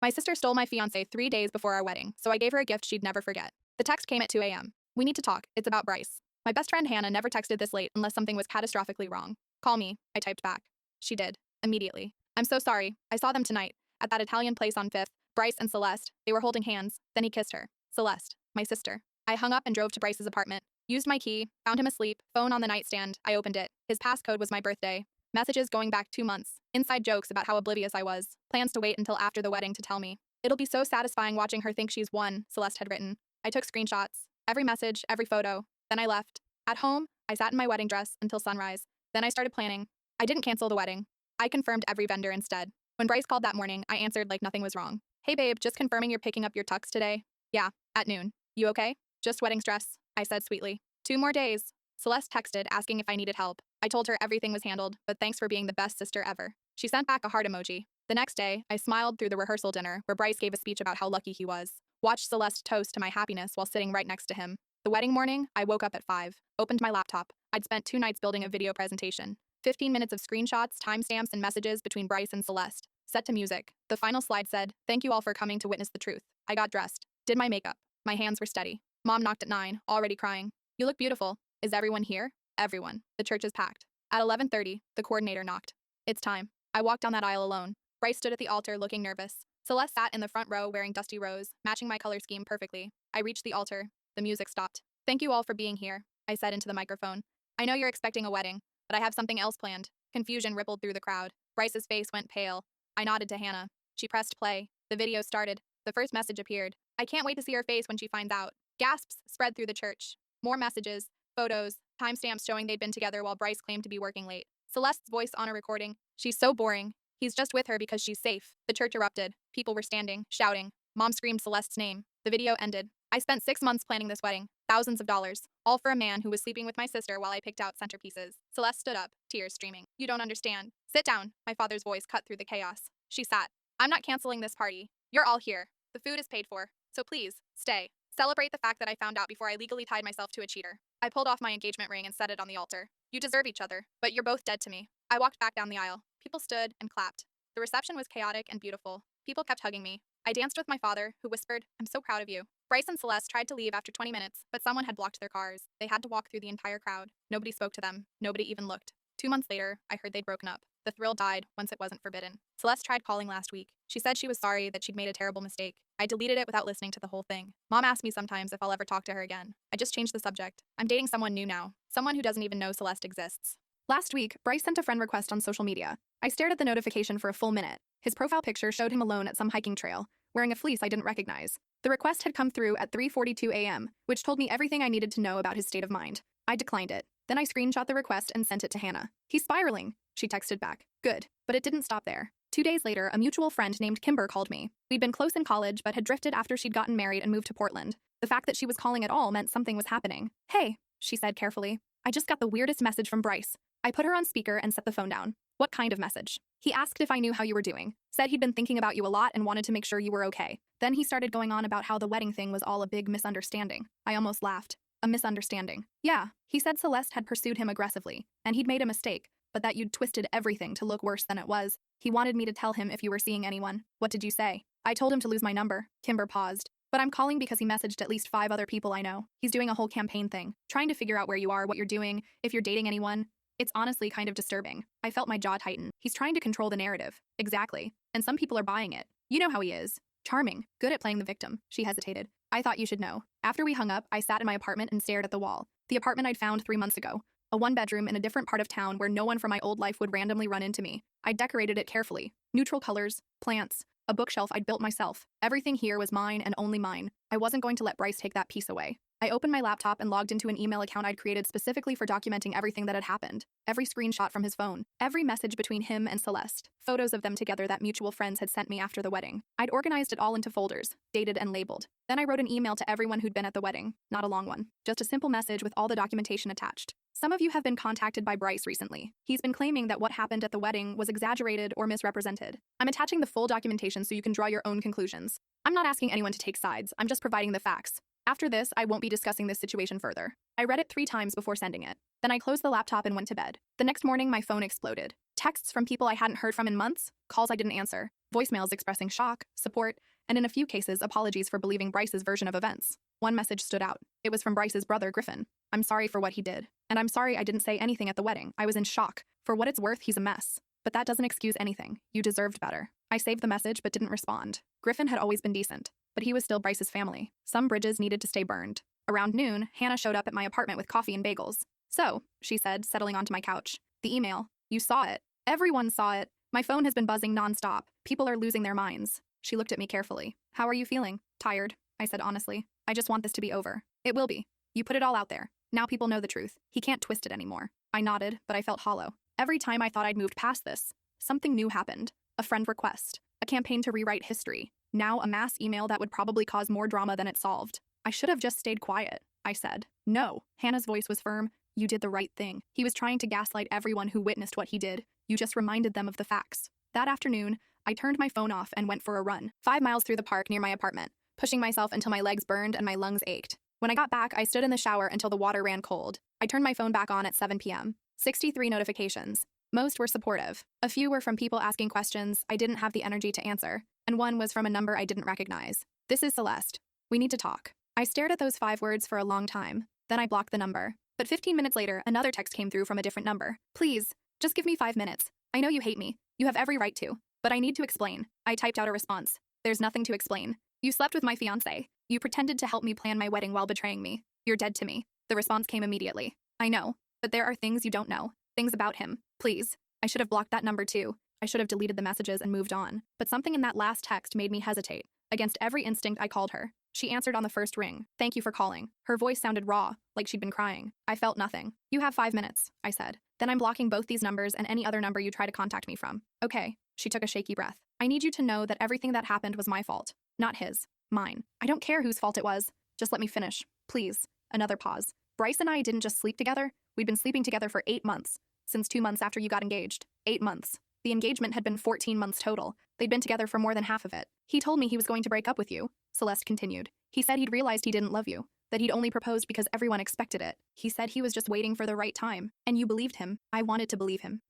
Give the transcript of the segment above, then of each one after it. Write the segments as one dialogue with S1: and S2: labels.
S1: My sister stole my fiancé 3 days before our wedding, so I gave her a gift she'd never forget. The text came at 2 a.m. We need to talk. It's about Bryce. My best friend Hannah never texted this late unless something was catastrophically wrong. Call me, I typed back. She did, immediately. I'm so sorry. I saw them tonight, at that Italian place on 5th. Bryce and Celeste. They were holding hands. Then he kissed her. Celeste, my sister. I hung up and drove to Bryce's apartment. Used my key, found him asleep, phone on the nightstand. I opened it. His passcode was my birthday. Messages going back 2 months. Inside jokes about how oblivious I was. Plans to wait until after the wedding to tell me. It'll be so satisfying watching her think she's won, Celeste had written. I took screenshots. Every message, every photo. Then I left. At home, I sat in my wedding dress until sunrise. Then I started planning. I didn't cancel the wedding. I confirmed every vendor instead. When Bryce called that morning, I answered like nothing was wrong. Hey babe, just confirming you're picking up your tux today? Yeah, at noon. You okay? Just wedding stress, I said sweetly. 2 more days. Celeste texted asking if I needed help. I told her everything was handled, but thanks for being the best sister ever. She sent back a heart emoji. The next day, I smiled through the rehearsal dinner where Bryce gave a speech about how lucky he was. Watched Celeste toast to my happiness while sitting right next to him. The wedding morning, I woke up at 5, opened my laptop. I'd spent 2 nights building a video presentation. 15 minutes of screenshots, timestamps, and messages between Bryce and Celeste. Set to music. The final slide said, "Thank you all for coming to witness the truth." I got dressed. Did my makeup. My hands were steady. Mom knocked at 9, already crying. "You look beautiful. Is everyone here?" Everyone. The church is packed. At 11:30, the coordinator knocked. It's time. I walked down that aisle alone. Bryce stood at the altar looking nervous. Celeste sat in the front row wearing dusty rose, matching my color scheme perfectly. I reached the altar. The music stopped. "Thank you all for being here," I said into the microphone. "I know you're expecting a wedding, but I have something else planned." Confusion rippled through the crowd. Bryce's face went pale. I nodded to Hannah. She pressed play. The video started. The first message appeared. I can't wait to see her face when she finds out. Gasps spread through the church. More messages, photos, timestamps showing they'd been together while Bryce claimed to be working late. Celeste's voice on a recording. "She's so boring. He's just with her because she's safe." The church erupted. People were standing, shouting. Mom screamed Celeste's name. The video ended. I spent 6 months planning this wedding. Thousands of dollars. All for a man who was sleeping with my sister while I picked out centerpieces. Celeste stood up, tears streaming. "You don't understand." "Sit down." My father's voice cut through the chaos. She sat. "I'm not canceling this party. You're all here. The food is paid for. So please, stay. Celebrate the fact that I found out before I legally tied myself to a cheater." I pulled off my engagement ring and set it on the altar. "You deserve each other, but you're both dead to me." I walked back down the aisle. People stood and clapped. The reception was chaotic and beautiful. People kept hugging me. I danced with my father, who whispered, "I'm so proud of you." Bryce and Celeste tried to leave after 20 minutes, but someone had blocked their cars. They had to walk through the entire crowd. Nobody spoke to them. Nobody even looked. 2 months later, I heard they'd broken up. The thrill died once it wasn't forbidden. Celeste tried calling last week. She said she was sorry that she'd made a terrible mistake. I deleted it without listening to the whole thing. Mom asked me sometimes if I'll ever talk to her again. I just changed the subject. I'm dating someone new now. Someone who doesn't even know Celeste exists. Last week, Bryce sent a friend request on social media. I stared at the notification for a full minute. His profile picture showed him alone at some hiking trail, wearing a fleece I didn't recognize. The request had come through at 3:42 a.m., which told me everything I needed to know about his state of mind. I declined it. Then I screenshot the request and sent it to Hannah. "He's spiraling," she texted back. Good. But it didn't stop there. 2 days later, a mutual friend named Kimber called me. We'd been close in college, but had drifted after she'd gotten married and moved to Portland. The fact that she was calling at all meant something was happening. "Hey," she said carefully. "I just got the weirdest message from Bryce." I put her on speaker and set the phone down. "What kind of message?" "He asked if I knew how you were doing. Said he'd been thinking about you a lot and wanted to make sure you were okay. Then he started going on about how the wedding thing was all a big misunderstanding." I almost laughed. "A misunderstanding?" "Yeah. He said Celeste had pursued him aggressively, and he'd made a mistake, but that you'd twisted everything to look worse than it was. He wanted me to tell him if you were seeing anyone." "What did you say?" "I told him to lose my number." Kimber paused. "But I'm calling because he messaged at least 5 other people I know. He's doing a whole campaign thing, trying to figure out where you are, what you're doing, if you're dating anyone. It's honestly kind of disturbing." I felt my jaw tighten. He's trying to control the narrative. Exactly. And some people are buying it. You know how he is. Charming. Good at playing the victim. She hesitated. "I thought you should know." After we hung up, I sat in my apartment and stared at the wall. The apartment I'd found 3 months ago. A 1-bedroom in a different part of town where no one from my old life would randomly run into me. I decorated it carefully. Neutral colors, plants, a bookshelf I'd built myself. Everything here was mine and only mine. I wasn't going to let Bryce take that piece away. I opened my laptop and logged into an email account I'd created specifically for documenting everything that had happened. Every screenshot from his phone. Every message between him and Celeste. Photos of them together that mutual friends had sent me after the wedding. I'd organized it all into folders, dated and labeled. Then I wrote an email to everyone who'd been at the wedding. Not a long one. Just a simple message with all the documentation attached. Some of you have been contacted by Bryce recently. He's been claiming that what happened at the wedding was exaggerated or misrepresented. I'm attaching the full documentation so you can draw your own conclusions. I'm not asking anyone to take sides. I'm just providing the facts. After this, I won't be discussing this situation further. I read it 3 times before sending it. Then I closed the laptop and went to bed. The next morning, my phone exploded. Texts from people I hadn't heard from in months, calls I didn't answer, voicemails expressing shock, support, and in a few cases, apologies for believing Bryce's version of events. One message stood out. It was from Bryce's brother, Griffin. "I'm sorry for what he did. And I'm sorry I didn't say anything at the wedding. I was in shock. For what it's worth, he's a mess. But that doesn't excuse anything. You deserved better." I saved the message but didn't respond. Griffin had always been decent, but he was still Bryce's family. Some bridges needed to stay burned. Around noon, Hannah showed up at my apartment with coffee and bagels. "So," she said, settling onto my couch. "The email. You saw it. Everyone saw it. My phone has been buzzing nonstop. People are losing their minds." She looked at me carefully. "How are you feeling?" "Tired," I said honestly. "I just want this to be over." "It will be. You put it all out there. Now people know the truth. He can't twist it anymore." I nodded, but I felt hollow. Every time I thought I'd moved past this, something new happened. A friend request. A campaign to rewrite history. Now a mass email that would probably cause more drama than it solved. "I should have just stayed quiet," I said. "No." Hannah's voice was firm. "You did the right thing. He was trying to gaslight everyone who witnessed what he did. You just reminded them of the facts." That afternoon, I turned my phone off and went for a run, 5 miles through the park near my apartment, pushing myself until my legs burned and my lungs ached. When I got back, I stood in the shower until the water ran cold. I turned my phone back on at 7 p.m. 63 notifications. Most were supportive. A few were from people asking questions I didn't have the energy to answer, and one was from a number I didn't recognize. "This is Celeste. We need to talk." I stared at those 5 words for a long time. Then I blocked the number. But 15 minutes later, another text came through from a different number. "Please, just give me 5 minutes. I know you hate me. You have every right to. But I need to explain." I typed out a response. "There's nothing to explain. You slept with my fiancé. You pretended to help me plan my wedding while betraying me. You're dead to me." The response came immediately. "I know, but there are things you don't know. Things about him. Please." I should have blocked that number too. I should have deleted the messages and moved on. But something in that last text made me hesitate. Against every instinct, I called her. She answered on the first ring. "Thank you for calling." Her voice sounded raw, like she'd been crying. I felt nothing. "You have 5 minutes," I said. "Then I'm blocking both these numbers and any other number you try to contact me from." "Okay." She took a shaky breath. "I need you to know that everything that happened was my fault. Not his. Mine. I don't care whose fault it was. Just let me finish. Please." Another pause. "Bryce and I didn't just sleep together. We'd been sleeping together for 8 months. Since 2 months after you got engaged. 8 months. The engagement had been 14 months total. They'd been together for more than half of it. He told me he was going to break up with you," Celeste continued. "He said he'd realized he didn't love you, that he'd only proposed because everyone expected it. He said he was just waiting for the right time. And you believed him. I wanted to believe him.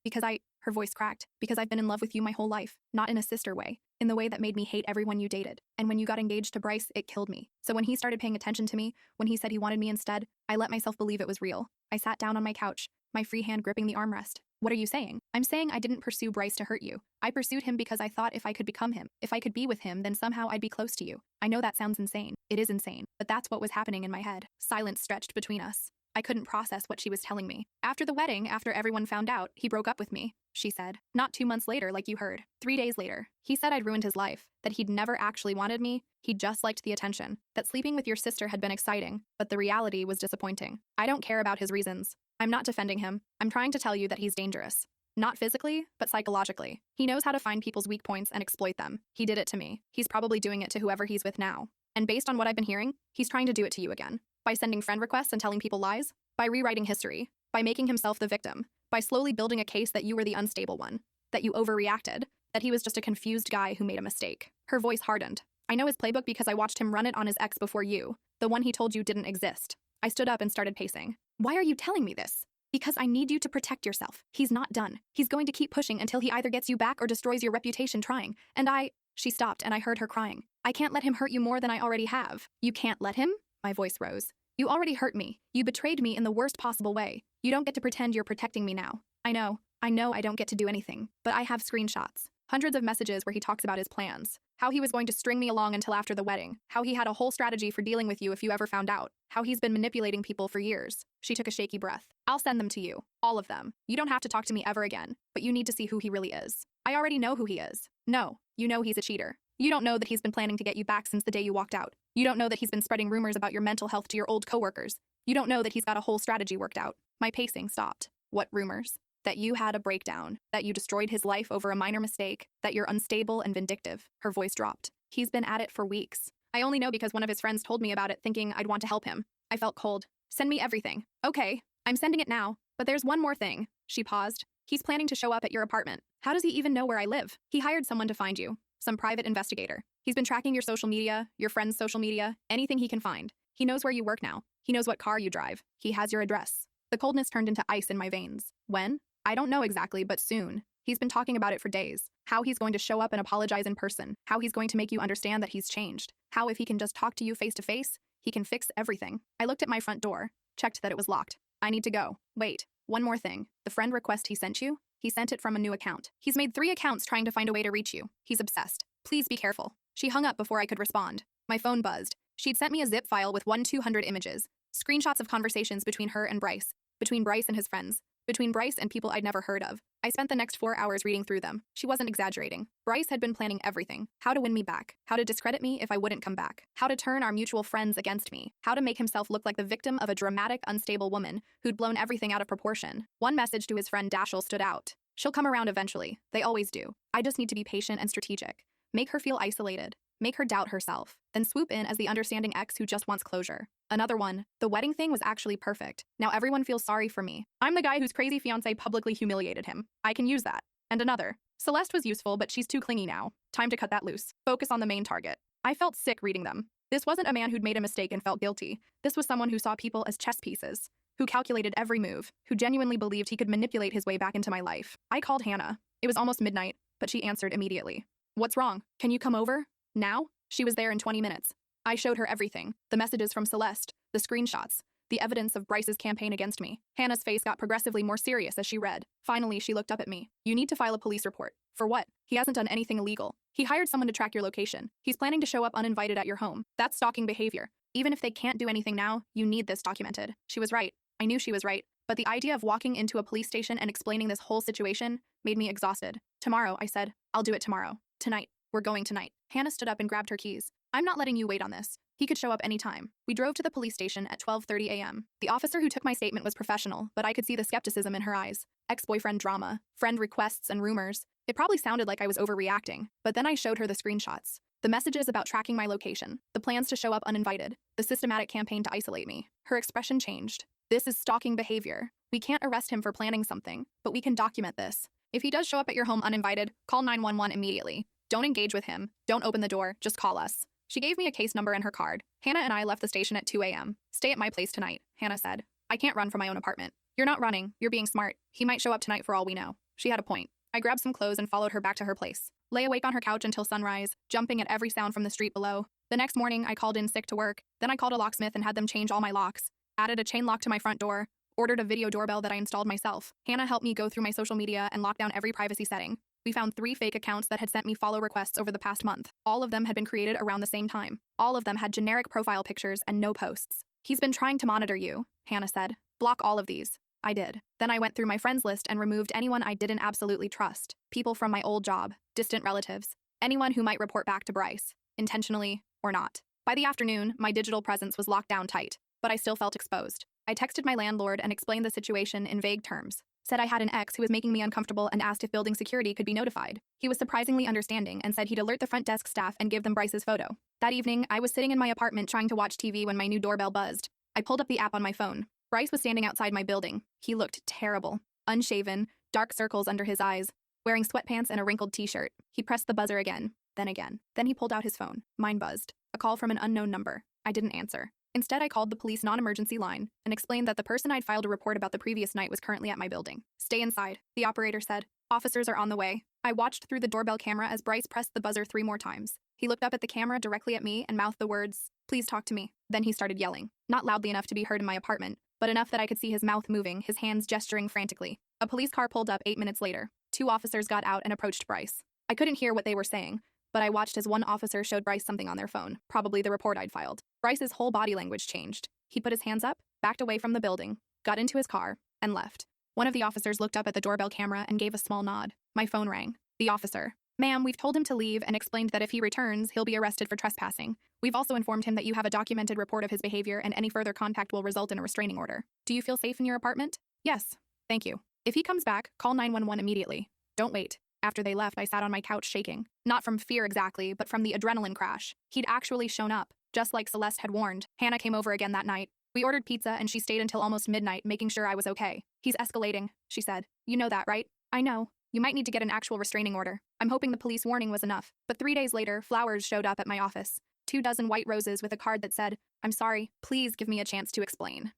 S1: Her voice cracked. "Because I've been in love with you my whole life. Not in a sister way. In the way that made me hate everyone you dated. And when you got engaged to Bryce, it killed me. So when he started paying attention to me, when he said he wanted me instead, I let myself believe it was real." I sat down on my couch, my free hand gripping the armrest. "What are you saying?" "I'm saying I didn't pursue Bryce to hurt you. I pursued him because I thought if I could become him, if I could be with him, then somehow I'd be close to you. I know that sounds insane. It is insane. But that's what was happening in my head." Silence stretched between us. I couldn't process what she was telling me. "After the wedding, after everyone found out, he broke up with me," she said. "Not 2 months later, like you heard. 3 days later. He said I'd ruined his life, that he'd never actually wanted me, he just liked the attention, that sleeping with your sister had been exciting, but the reality was disappointing. I don't care about his reasons. I'm not defending him. I'm trying to tell you that he's dangerous. Not physically, but psychologically. He knows how to find people's weak points and exploit them. He did it to me. He's probably doing it to whoever he's with now. And based on what I've been hearing, he's trying to do it to you again. By sending friend requests and telling people lies. By rewriting history. By making himself the victim. By slowly building a case that you were the unstable one. That you overreacted. That he was just a confused guy who made a mistake." Her voice hardened. "I know his playbook because I watched him run it on his ex before you. The one he told you didn't exist." I stood up and started pacing. "Why are you telling me this?" "Because I need you to protect yourself. He's not done. He's going to keep pushing until he either gets you back or destroys your reputation trying. And She stopped and I heard her crying. "I can't let him hurt you more than I already have." "You can't let him?" My voice rose. "You already hurt me. You betrayed me in the worst possible way. You don't get to pretend you're protecting me now." I know I don't get to do anything. But I have screenshots. Hundreds of messages where he talks about his plans. How he was going to string me along until after the wedding. How he had a whole strategy for dealing with you if you ever found out. How he's been manipulating people for years." She took a shaky breath. "I'll send them to you. All of them. You don't have to talk to me ever again. But you need to see who he really is." "I already know who he is." "No. You know he's a cheater. You don't know that he's been planning to get you back since the day you walked out. You don't know that he's been spreading rumors about your mental health to your old coworkers. You don't know that he's got a whole strategy worked out." My pacing stopped. "What rumors?" "That you had a breakdown. That you destroyed his life over a minor mistake. That you're unstable and vindictive." Her voice dropped. "He's been at it for weeks. I only know because one of his friends told me about it thinking I'd want to help him." I felt cold. "Send me everything." "Okay, I'm sending it now. But there's one more thing." She paused. "He's planning to show up at your apartment. How does he even know where I live? He hired someone to find you. Some private investigator. He's been tracking your social media, your friends' social media, anything he can find. He knows where you work now. He knows what car you drive. He has your address." The coldness turned into ice in my veins. "When?" "I don't know exactly, but soon. He's been talking about it for days. How he's going to show up and apologize in person. How he's going to make you understand that he's changed. How if he can just talk to you face to face, he can fix everything. I looked at my front door, checked that it was locked. I need to go. Wait, one more thing. The friend request he sent you? He sent it from a new account. He's made 3 accounts trying to find a way to reach you. He's obsessed. Please be careful. She hung up before I could respond. My phone buzzed. She'd sent me a zip file with 200 images. Screenshots of conversations between her and Bryce. Between Bryce and his friends. Between Bryce and people I'd never heard of. I spent the next 4 hours reading through them. She wasn't exaggerating. Bryce had been planning everything. How to win me back. How to discredit me if I wouldn't come back. How to turn our mutual friends against me. How to make himself look like the victim of a dramatic, unstable woman who'd blown everything out of proportion. One message to his friend Dashiell stood out. She'll come around eventually. They always do. I just need to be patient and strategic. Make her feel isolated. Make her doubt herself. Then swoop in as the understanding ex who just wants closure. Another one. The wedding thing was actually perfect. Now everyone feels sorry for me. I'm the guy whose crazy fiancé publicly humiliated him. I can use that. And another. Celeste was useful, but she's too clingy now. Time to cut that loose. Focus on the main target. I felt sick reading them. This wasn't a man who'd made a mistake and felt guilty. This was someone who saw people as chess pieces, who calculated every move, who genuinely believed he could manipulate his way back into my life. I called Hannah. It was almost midnight, but she answered immediately. What's wrong? Can you come over? Now? She was there in 20 minutes. I showed her everything. The messages from Celeste, the screenshots, the evidence of Bryce's campaign against me. Hannah's face got progressively more serious as she read. Finally, she looked up at me. You need to file a police report. For what? He hasn't done anything illegal. He hired someone to track your location. He's planning to show up uninvited at your home. That's stalking behavior. Even if they can't do anything now, you need this documented. She was right. I knew she was right. But the idea of walking into a police station and explaining this whole situation made me exhausted. Tomorrow, I said. I'll do it tomorrow. Tonight. We're going tonight. Hannah stood up and grabbed her keys. I'm not letting you wait on this. He could show up anytime. We drove to the police station at 12:30 a.m. The officer who took my statement was professional, but I could see the skepticism in her eyes. Ex-boyfriend drama, friend requests and rumors. It probably sounded like I was overreacting, but then I showed her the screenshots. The messages about tracking my location, the plans to show up uninvited, the systematic campaign to isolate me. Her expression changed. This is stalking behavior. We can't arrest him for planning something, but we can document this. If he does show up at your home uninvited, call 911 immediately. Don't engage with him. Don't open the door. Just call us. She gave me a case number and her card. Hannah and I left the station at 2 a.m. Stay at my place tonight, Hannah said. I can't run from my own apartment. You're not running. You're being smart. He might show up tonight for all we know. She had a point. I grabbed some clothes and followed her back to her place. Lay awake on her couch until sunrise, jumping at every sound from the street below. The next morning, I called in sick to work. Then I called a locksmith and had them change all my locks. Added a chain lock to my front door. Ordered a video doorbell that I installed myself. Hannah helped me go through my social media and lock down every privacy setting. We found 3 fake accounts that had sent me follow requests over the past month. All of them had been created around the same time. All of them had generic profile pictures and no posts. He's been trying to monitor you, Hannah said. Block all of these. I did. Then I went through my friends list and removed anyone I didn't absolutely trust. People from my old job, distant relatives, anyone who might report back to Bryce, intentionally or not. By the afternoon, my digital presence was locked down tight, but I still felt exposed. I texted my landlord and explained the situation in vague terms. Said I had an ex who was making me uncomfortable and asked if building security could be notified. He was surprisingly understanding and said he'd alert the front desk staff and give them Bryce's photo. That evening, I was sitting in my apartment trying to watch TV when my new doorbell buzzed. I pulled up the app on my phone. Bryce was standing outside my building. He looked terrible. Unshaven, dark circles under his eyes, wearing sweatpants and a wrinkled t-shirt. He pressed the buzzer again, then again. Then he pulled out his phone. Mine buzzed. A call from an unknown number. I didn't answer. Instead, I called the police non-emergency line and explained that the person I'd filed a report about the previous night was currently at my building. Stay inside, the operator said. Officers are on the way. I watched through the doorbell camera as Bryce pressed the buzzer 3 more times. He looked up at the camera directly at me and mouthed the words, "Please talk to me." Then he started yelling, not loudly enough to be heard in my apartment, but enough that I could see his mouth moving, his hands gesturing frantically. A police car pulled up 8 minutes later. 2 officers got out and approached Bryce. I couldn't hear what they were saying, but I watched as one officer showed Bryce something on their phone, probably the report I'd filed. Bryce's whole body language changed. He put his hands up, backed away from the building, got into his car, and left. One of the officers looked up at the doorbell camera and gave a small nod. My phone rang. The officer. "Ma'am, we've told him to leave and explained that if he returns, he'll be arrested for trespassing. We've also informed him that you have a documented report of his behavior and any further contact will result in a restraining order. Do you feel safe in your apartment?" "Yes. Thank you. If he comes back, call 911 immediately. Don't wait." After they left, I sat on my couch shaking. Not from fear exactly, but from the adrenaline crash. He'd actually shown up, just like Celeste had warned. Hannah came over again that night. We ordered pizza and she stayed until almost midnight, making sure I was okay. "He's escalating," she said. "You know that, right?" "I know. You might need to get an actual restraining order." I'm hoping the police warning was enough. But 3 days later, flowers showed up at my office. 2 dozen white roses with a card that said, "I'm sorry, please give me a chance to explain."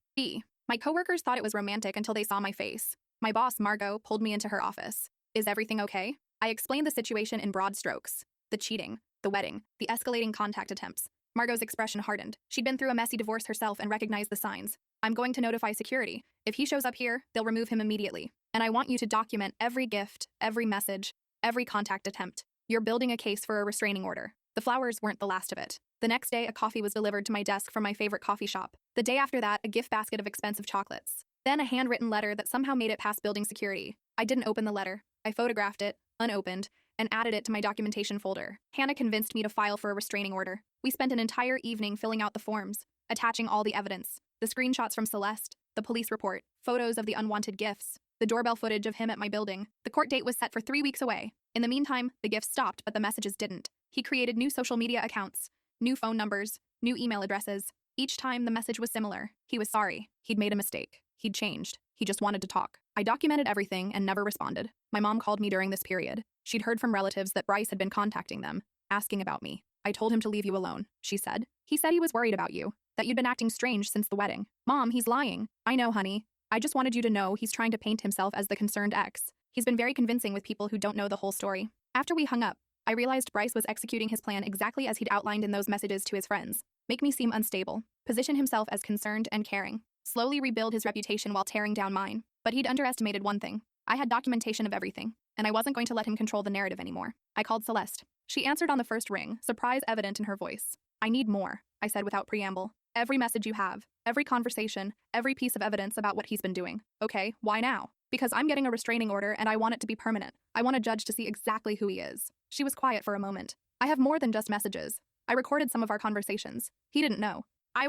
S1: My coworkers thought it was romantic until they saw my face. My boss, Margot, pulled me into her office. Is everything okay? I explained the situation in broad strokes. The cheating, the wedding, the escalating contact attempts. Margot's expression hardened. She'd been through a messy divorce herself and recognized the signs. I'm going to notify security. If he shows up here, they'll remove him immediately. And I want you to document every gift, every message, every contact attempt. You're building a case for a restraining order. The flowers weren't the last of it. The next day, a coffee was delivered to my desk from my favorite coffee shop. The day after that, a gift basket of expensive chocolates. Then a handwritten letter that somehow made it past building security. I didn't open the letter. I photographed it, unopened, and added it to my documentation folder. Hannah convinced me to file for a restraining order. We spent an entire evening filling out the forms, attaching all the evidence, the screenshots from Celeste, the police report, photos of the unwanted gifts, the doorbell footage of him at my building. The court date was set for 3 weeks away. In the meantime, the gifts stopped, but the messages didn't. He created new social media accounts, new phone numbers, new email addresses. Each time, the message was similar. He was sorry. He'd made a mistake. He'd changed. He just wanted to talk. I documented everything and never responded. My mom called me during this period. She'd heard from relatives that Bryce had been contacting them, asking about me. I told him to leave you alone, she said. He said he was worried about you, that you'd been acting strange since the wedding. Mom, he's lying. I know, honey. I just wanted you to know he's trying to paint himself as the concerned ex. He's been very convincing with people who don't know the whole story. After we hung up, I realized Bryce was executing his plan exactly as he'd outlined in those messages to his friends. Make me seem unstable, position himself as concerned and caring, slowly rebuild his reputation while tearing down mine. But he'd underestimated one thing. I had documentation of everything, and I wasn't going to let him control the narrative anymore. I called Celeste. She answered on the first ring, surprise evident in her voice. I need more, I said without preamble. Every message you have, every conversation, every piece of evidence about what he's been doing. Okay, why now? Because I'm getting a restraining order and I want it to be permanent. I want a judge to see exactly who he is. She was quiet for a moment. I have more than just messages. I recorded some of our conversations. He didn't know. I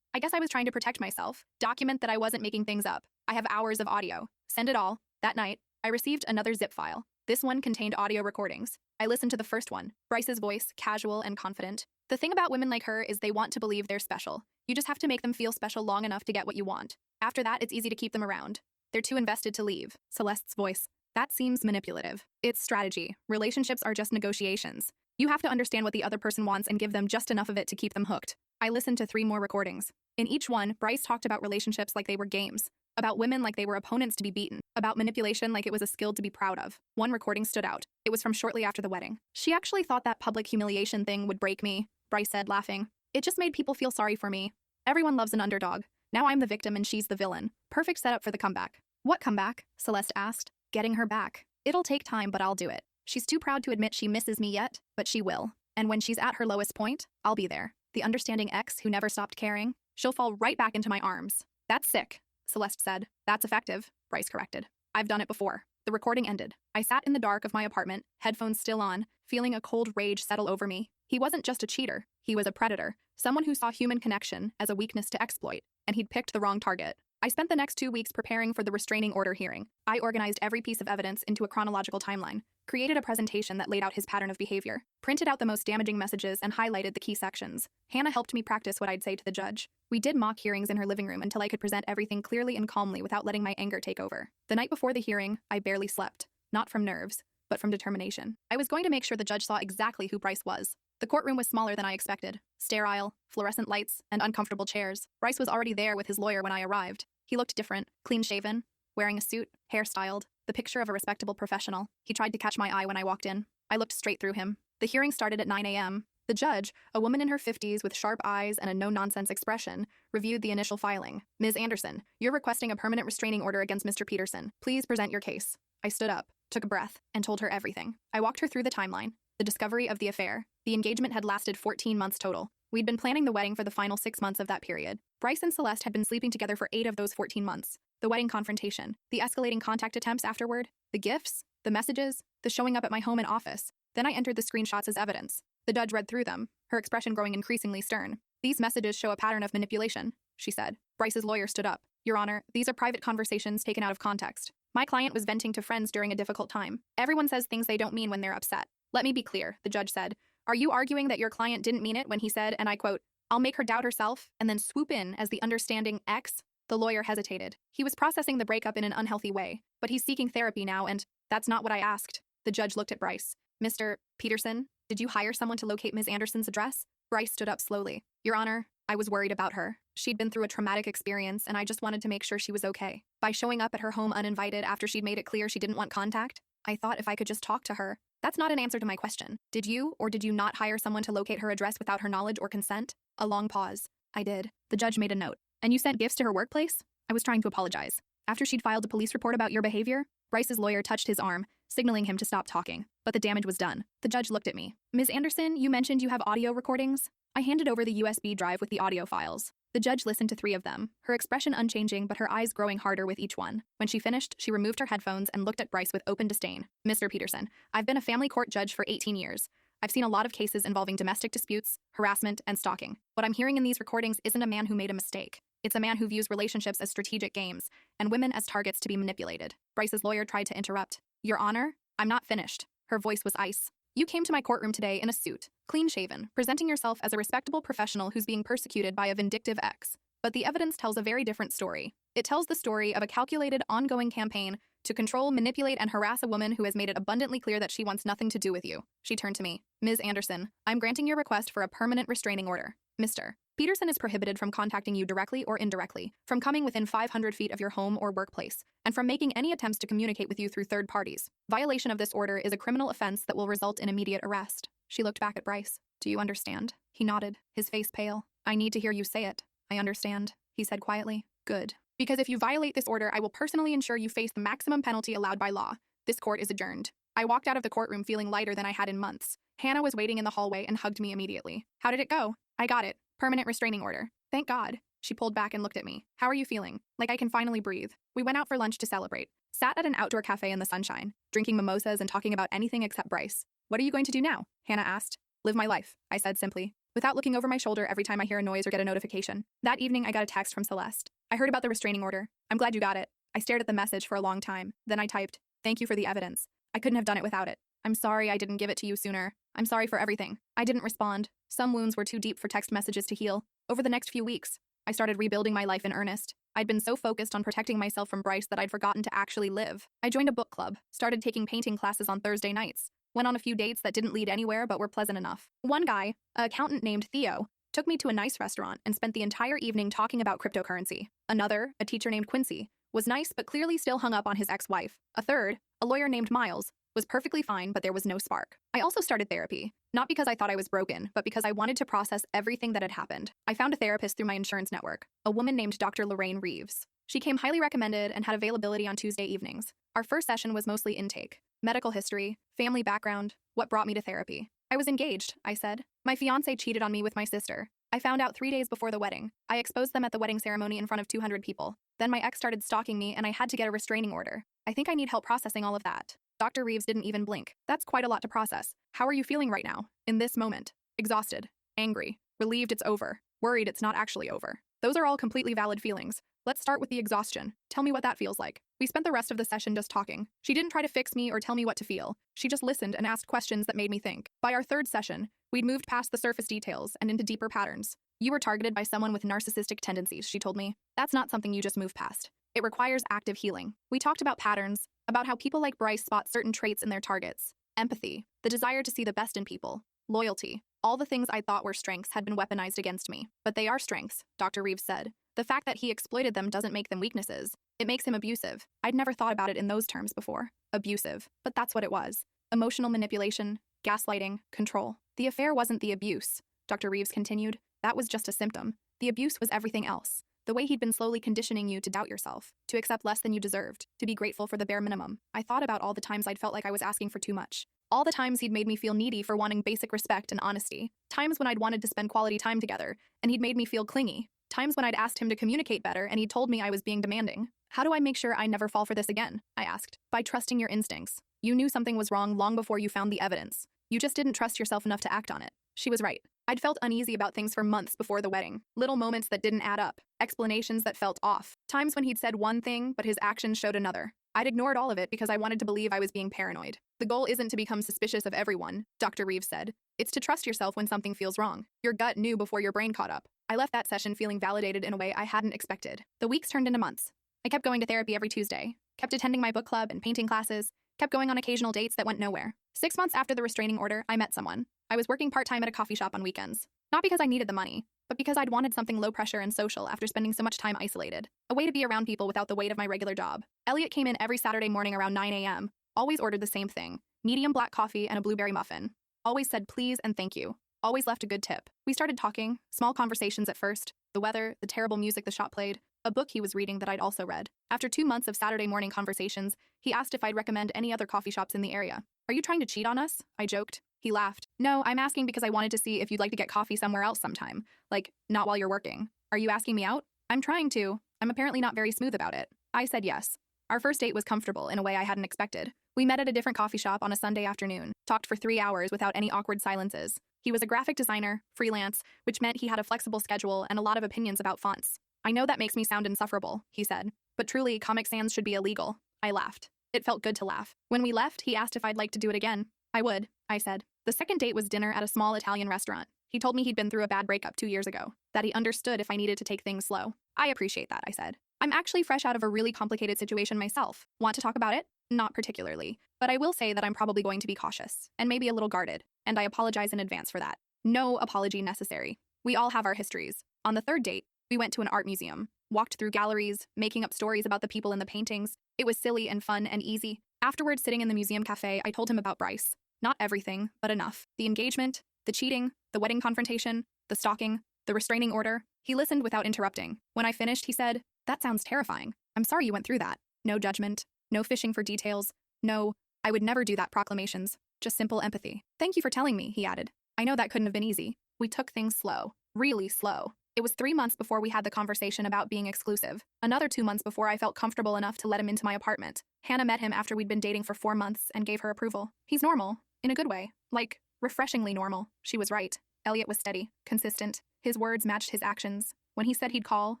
S1: guess I was trying to protect myself, document that I wasn't making things up. I have hours of audio. Send it all. That night, I received another zip file. This one contained audio recordings. I listened to the first one. Bryce's voice, casual and confident. The thing about women like her is they want to believe they're special. You just have to make them feel special long enough to get what you want. After that, it's easy to keep them around. They're too invested to leave. Celeste's voice. That seems manipulative. It's strategy. Relationships are just negotiations. You have to understand what the other person wants and give them just enough of it to keep them hooked. I listened to 3 more recordings. In each one, Bryce talked about relationships like they were games, about women like they were opponents to be beaten, about manipulation like it was a skill to be proud of. One recording stood out. It was from shortly after the wedding. She actually thought that public humiliation thing would break me, Bryce said, laughing. It just made people feel sorry for me. Everyone loves an underdog. Now I'm the victim and she's the villain. Perfect setup for the comeback. What comeback? Celeste asked. Getting her back. It'll take time, but I'll do it. She's too proud to admit she misses me yet, but she will. And when she's at her lowest point, I'll be there. The understanding ex who never stopped caring. She'll fall right back into my arms. That's sick, Celeste said. That's effective, Bryce corrected. I've done it before. The recording ended. I sat in the dark of my apartment, headphones still on, feeling a cold rage settle over me. He wasn't just a cheater. He was a predator, someone who saw human connection as a weakness to exploit, and he'd picked the wrong target. I spent the next 2 weeks preparing for the restraining order hearing. I organized every piece of evidence into a chronological timeline, created a presentation that laid out his pattern of behavior, printed out the most damaging messages, and highlighted the key sections. Hannah helped me practice what I'd say to the judge. We did mock hearings in her living room until I could present everything clearly and calmly without letting my anger take over. The night before the hearing, I barely slept. Not from nerves, but from determination. I was going to make sure the judge saw exactly who Bryce was. The courtroom was smaller than I expected. Sterile, fluorescent lights, and uncomfortable chairs. Bryce was already there with his lawyer when I arrived. He looked different, clean-shaven, wearing a suit, hair-styled, the picture of a respectable professional. He tried to catch my eye when I walked in. I looked straight through him. The hearing started at 9 a.m. The judge, a woman in her 50s with sharp eyes and a no-nonsense expression, reviewed the initial filing. Ms. Anderson, you're requesting a permanent restraining order against Mr. Peterson. Please present your case. I stood up, took a breath, and told her everything. I walked her through the timeline, the discovery of the affair. The engagement had lasted 14 months total. We'd been planning the wedding for the final 6 months of that period. Bryce and Celeste had been sleeping together for 8 of those 14 months. The wedding confrontation, the escalating contact attempts afterward, the gifts, the messages, the showing up at my home and office. Then I entered the screenshots as evidence. The judge read through them, her expression growing increasingly stern. These messages show a pattern of manipulation, she said. Bryce's lawyer stood up. Your Honor, these are private conversations taken out of context. My client was venting to friends during a difficult time. Everyone says things they don't mean when they're upset. Let me be clear, the judge said. Are you arguing that your client didn't mean it when he said, and I quote, I'll make her doubt herself and then swoop in as the understanding ex? The lawyer hesitated. He was processing the breakup in an unhealthy way, but he's seeking therapy now, and that's not what I asked. The judge looked at Bryce. Mr. Peterson, did you hire someone to locate Ms. Anderson's address? Bryce stood up slowly. Your Honor, I was worried about her. She'd been through a traumatic experience, and I just wanted to make sure she was okay. By showing up at her home uninvited after she'd made it clear she didn't want contact, I thought if I could just talk to her. That's not an answer to my question. Did you or did you not hire someone to locate her address without her knowledge or consent? A long pause. I did. The judge made a note. And you sent gifts to her workplace? I was trying to apologize. After she'd filed a police report about your behavior, Bryce's lawyer touched his arm, signaling him to stop talking. But the damage was done. The judge looked at me. Ms. Anderson, you mentioned you have audio recordings? I handed over the USB drive with the audio files. The judge listened to 3 of them, her expression unchanging but her eyes growing harder with each one. When she finished, she removed her headphones and looked at Bryce with open disdain. Mr. Peterson, I've been a family court judge for 18 years. I've seen a lot of cases involving domestic disputes, harassment, and stalking. What I'm hearing in these recordings isn't a man who made a mistake. It's a man who views relationships as strategic games, and women as targets to be manipulated. Bryce's lawyer tried to interrupt. Your Honor, I'm not finished. Her voice was ice. You came to my courtroom today in a suit, clean-shaven, presenting yourself as a respectable professional who's being persecuted by a vindictive ex. But the evidence tells a very different story. It tells the story of a calculated, ongoing campaign to control, manipulate, and harass a woman who has made it abundantly clear that she wants nothing to do with you. She turned to me. Ms. Anderson, I'm granting your request for a permanent restraining order. Mr. Peterson is prohibited from contacting you directly or indirectly, from coming within 500 feet of your home or workplace, and from making any attempts to communicate with you through third parties. Violation of this order is a criminal offense that will result in immediate arrest. She looked back at Bryce. Do you understand? He nodded, his face pale. I need to hear you say it. I understand, he said quietly. Good. Because if you violate this order, I will personally ensure you face the maximum penalty allowed by law. This court is adjourned. I walked out of the courtroom feeling lighter than I had in months. Hannah was waiting in the hallway and hugged me immediately. How did it go? I got it. Permanent restraining order. Thank God. She pulled back and looked at me. How are you feeling? Like I can finally breathe. We went out for lunch to celebrate. Sat at an outdoor cafe in the sunshine, drinking mimosas and talking about anything except Bryce. What are you going to do now? Hannah asked. Live my life, I said simply, without looking over my shoulder every time I hear a noise or get a notification. That evening, I got a text from Celeste. I heard about the restraining order. I'm glad you got it. I stared at the message for a long time. Then I typed, thank you for the evidence. I couldn't have done it without it. I'm sorry I didn't give it to you sooner. I'm sorry for everything. I didn't respond. Some wounds were too deep for text messages to heal. Over the next few weeks, I started rebuilding my life in earnest. I'd been so focused on protecting myself from Bryce that I'd forgotten to actually live. I joined a book club, started taking painting classes on Thursday nights, went on a few dates that didn't lead anywhere but were pleasant enough. One guy, an accountant named Theo, took me to a nice restaurant and spent the entire evening talking about cryptocurrency. Another, a teacher named Quincy, was nice but clearly still hung up on his ex-wife. A third, a lawyer named Miles, was perfectly fine, but there was no spark. I also started therapy, not because I thought I was broken, but because I wanted to process everything that had happened. I found a therapist through my insurance network, a woman named Dr. Lorraine Reeves. She came highly recommended and had availability on Tuesday evenings. Our first session was mostly intake, medical history, family background, what brought me to therapy. I was engaged, I said. My fiancé cheated on me with my sister. I found out 3 days before the wedding. I exposed them at the wedding ceremony in front of 200 people. Then my ex started stalking me and I had to get a restraining order. I think I need help processing all of that. Dr. Reeves didn't even blink. That's quite a lot to process. How are you feeling right now, in this moment? Exhausted, angry, relieved it's over, worried it's not actually over. Those are all completely valid feelings. Let's start with the exhaustion. Tell me what that feels like. We spent the rest of the session just talking. She didn't try to fix me or tell me what to feel. She just listened and asked questions that made me think. By our third session, we'd moved past the surface details and into deeper patterns. You were targeted by someone with narcissistic tendencies, she told me. That's not something you just move past. It requires active healing. We talked about patterns, about how people like Bryce spot certain traits in their targets. Empathy, the desire to see the best in people, loyalty. All the things I thought were strengths had been weaponized against me. But they are strengths, Dr. Reeves said. The fact that he exploited them doesn't make them weaknesses. It makes him abusive. I'd never thought about it in those terms before. Abusive. But that's what it was. Emotional manipulation, gaslighting, control. The affair wasn't the abuse, Dr. Reeves continued. That was just a symptom. The abuse was everything else. The way he'd been slowly conditioning you to doubt yourself, to accept less than you deserved, to be grateful for the bare minimum. I thought about all the times I'd felt like I was asking for too much. All the times he'd made me feel needy for wanting basic respect and honesty. Times when I'd wanted to spend quality time together, and he'd made me feel clingy. Times when I'd asked him to communicate better, and he'd told me I was being demanding. How do I make sure I never fall for this again? I asked. By trusting your instincts. You knew something was wrong long before you found the evidence. You just didn't trust yourself enough to act on it. She was right. I'd felt uneasy about things for months before the wedding. Little moments that didn't add up. Explanations that felt off. Times when he'd said one thing, but his actions showed another. I'd ignored all of it because I wanted to believe I was being paranoid. The goal isn't to become suspicious of everyone, Dr. Reeves said. It's to trust yourself when something feels wrong. Your gut knew before your brain caught up. I left that session feeling validated in a way I hadn't expected. The weeks turned into months. I kept going to therapy every Tuesday, kept attending my book club and painting classes, kept going on occasional dates that went nowhere. 6 months after the restraining order, I met someone. I was working part-time at a coffee shop on weekends. Not because I needed the money, but because I'd wanted something low pressure and social after spending so much time isolated. A way to be around people without the weight of my regular job. Elliot came in every Saturday morning around 9 a.m., Always ordered the same thing, medium black coffee and a blueberry muffin. Always said please and thank you. Always left a good tip. We started talking, small conversations at first, the weather, the terrible music the shop played, a book he was reading that I'd also read. After 2 months of Saturday morning conversations, he asked if I'd recommend any other coffee shops in the area. Are you trying to cheat on us? I joked. He laughed. No, I'm asking because I wanted to see if you'd like to get coffee somewhere else sometime. Like, not while you're working. Are you asking me out? I'm trying to. I'm apparently not very smooth about it. I said yes. Our first date was comfortable in a way I hadn't expected. We met at a different coffee shop on a Sunday afternoon, talked for 3 hours without any awkward silences. He was a graphic designer, freelance, which meant he had a flexible schedule and a lot of opinions about fonts. I know that makes me sound insufferable, he said, but truly, Comic Sans should be illegal. I laughed. It felt good to laugh. When we left, he asked if I'd like to do it again. I would, I said. The second date was dinner at a small Italian restaurant. He told me he'd been through a bad breakup 2 years ago, that he understood if I needed to take things slow. I appreciate that, I said. I'm actually fresh out of a really complicated situation myself. Want to talk about it? Not particularly, but I will say that I'm probably going to be cautious, and maybe a little guarded, and I apologize in advance for that. No apology necessary. We all have our histories. On the third date, we went to an art museum, walked through galleries, making up stories about the people in the paintings. It was silly and fun and easy. Afterwards, sitting in the museum cafe, I told him about Bryce. Not everything, but enough. The engagement, the cheating, the wedding confrontation, the stalking, the restraining order. He listened without interrupting. When I finished, he said, "That sounds terrifying. I'm sorry you went through that." No judgment, no fishing for details. No, I would never do that proclamations. Just simple empathy. "Thank you for telling me," he added. I know that couldn't have been easy. We took things slow. Really slow. It was 3 months before we had the conversation about being exclusive. Another 2 months before I felt comfortable enough to let him into my apartment. Hannah met him after we'd been dating for 4 months and gave her approval. He's normal. In a good way. Like, refreshingly normal. She was right. Elliot was steady, consistent. His words matched his actions. When he said he'd call,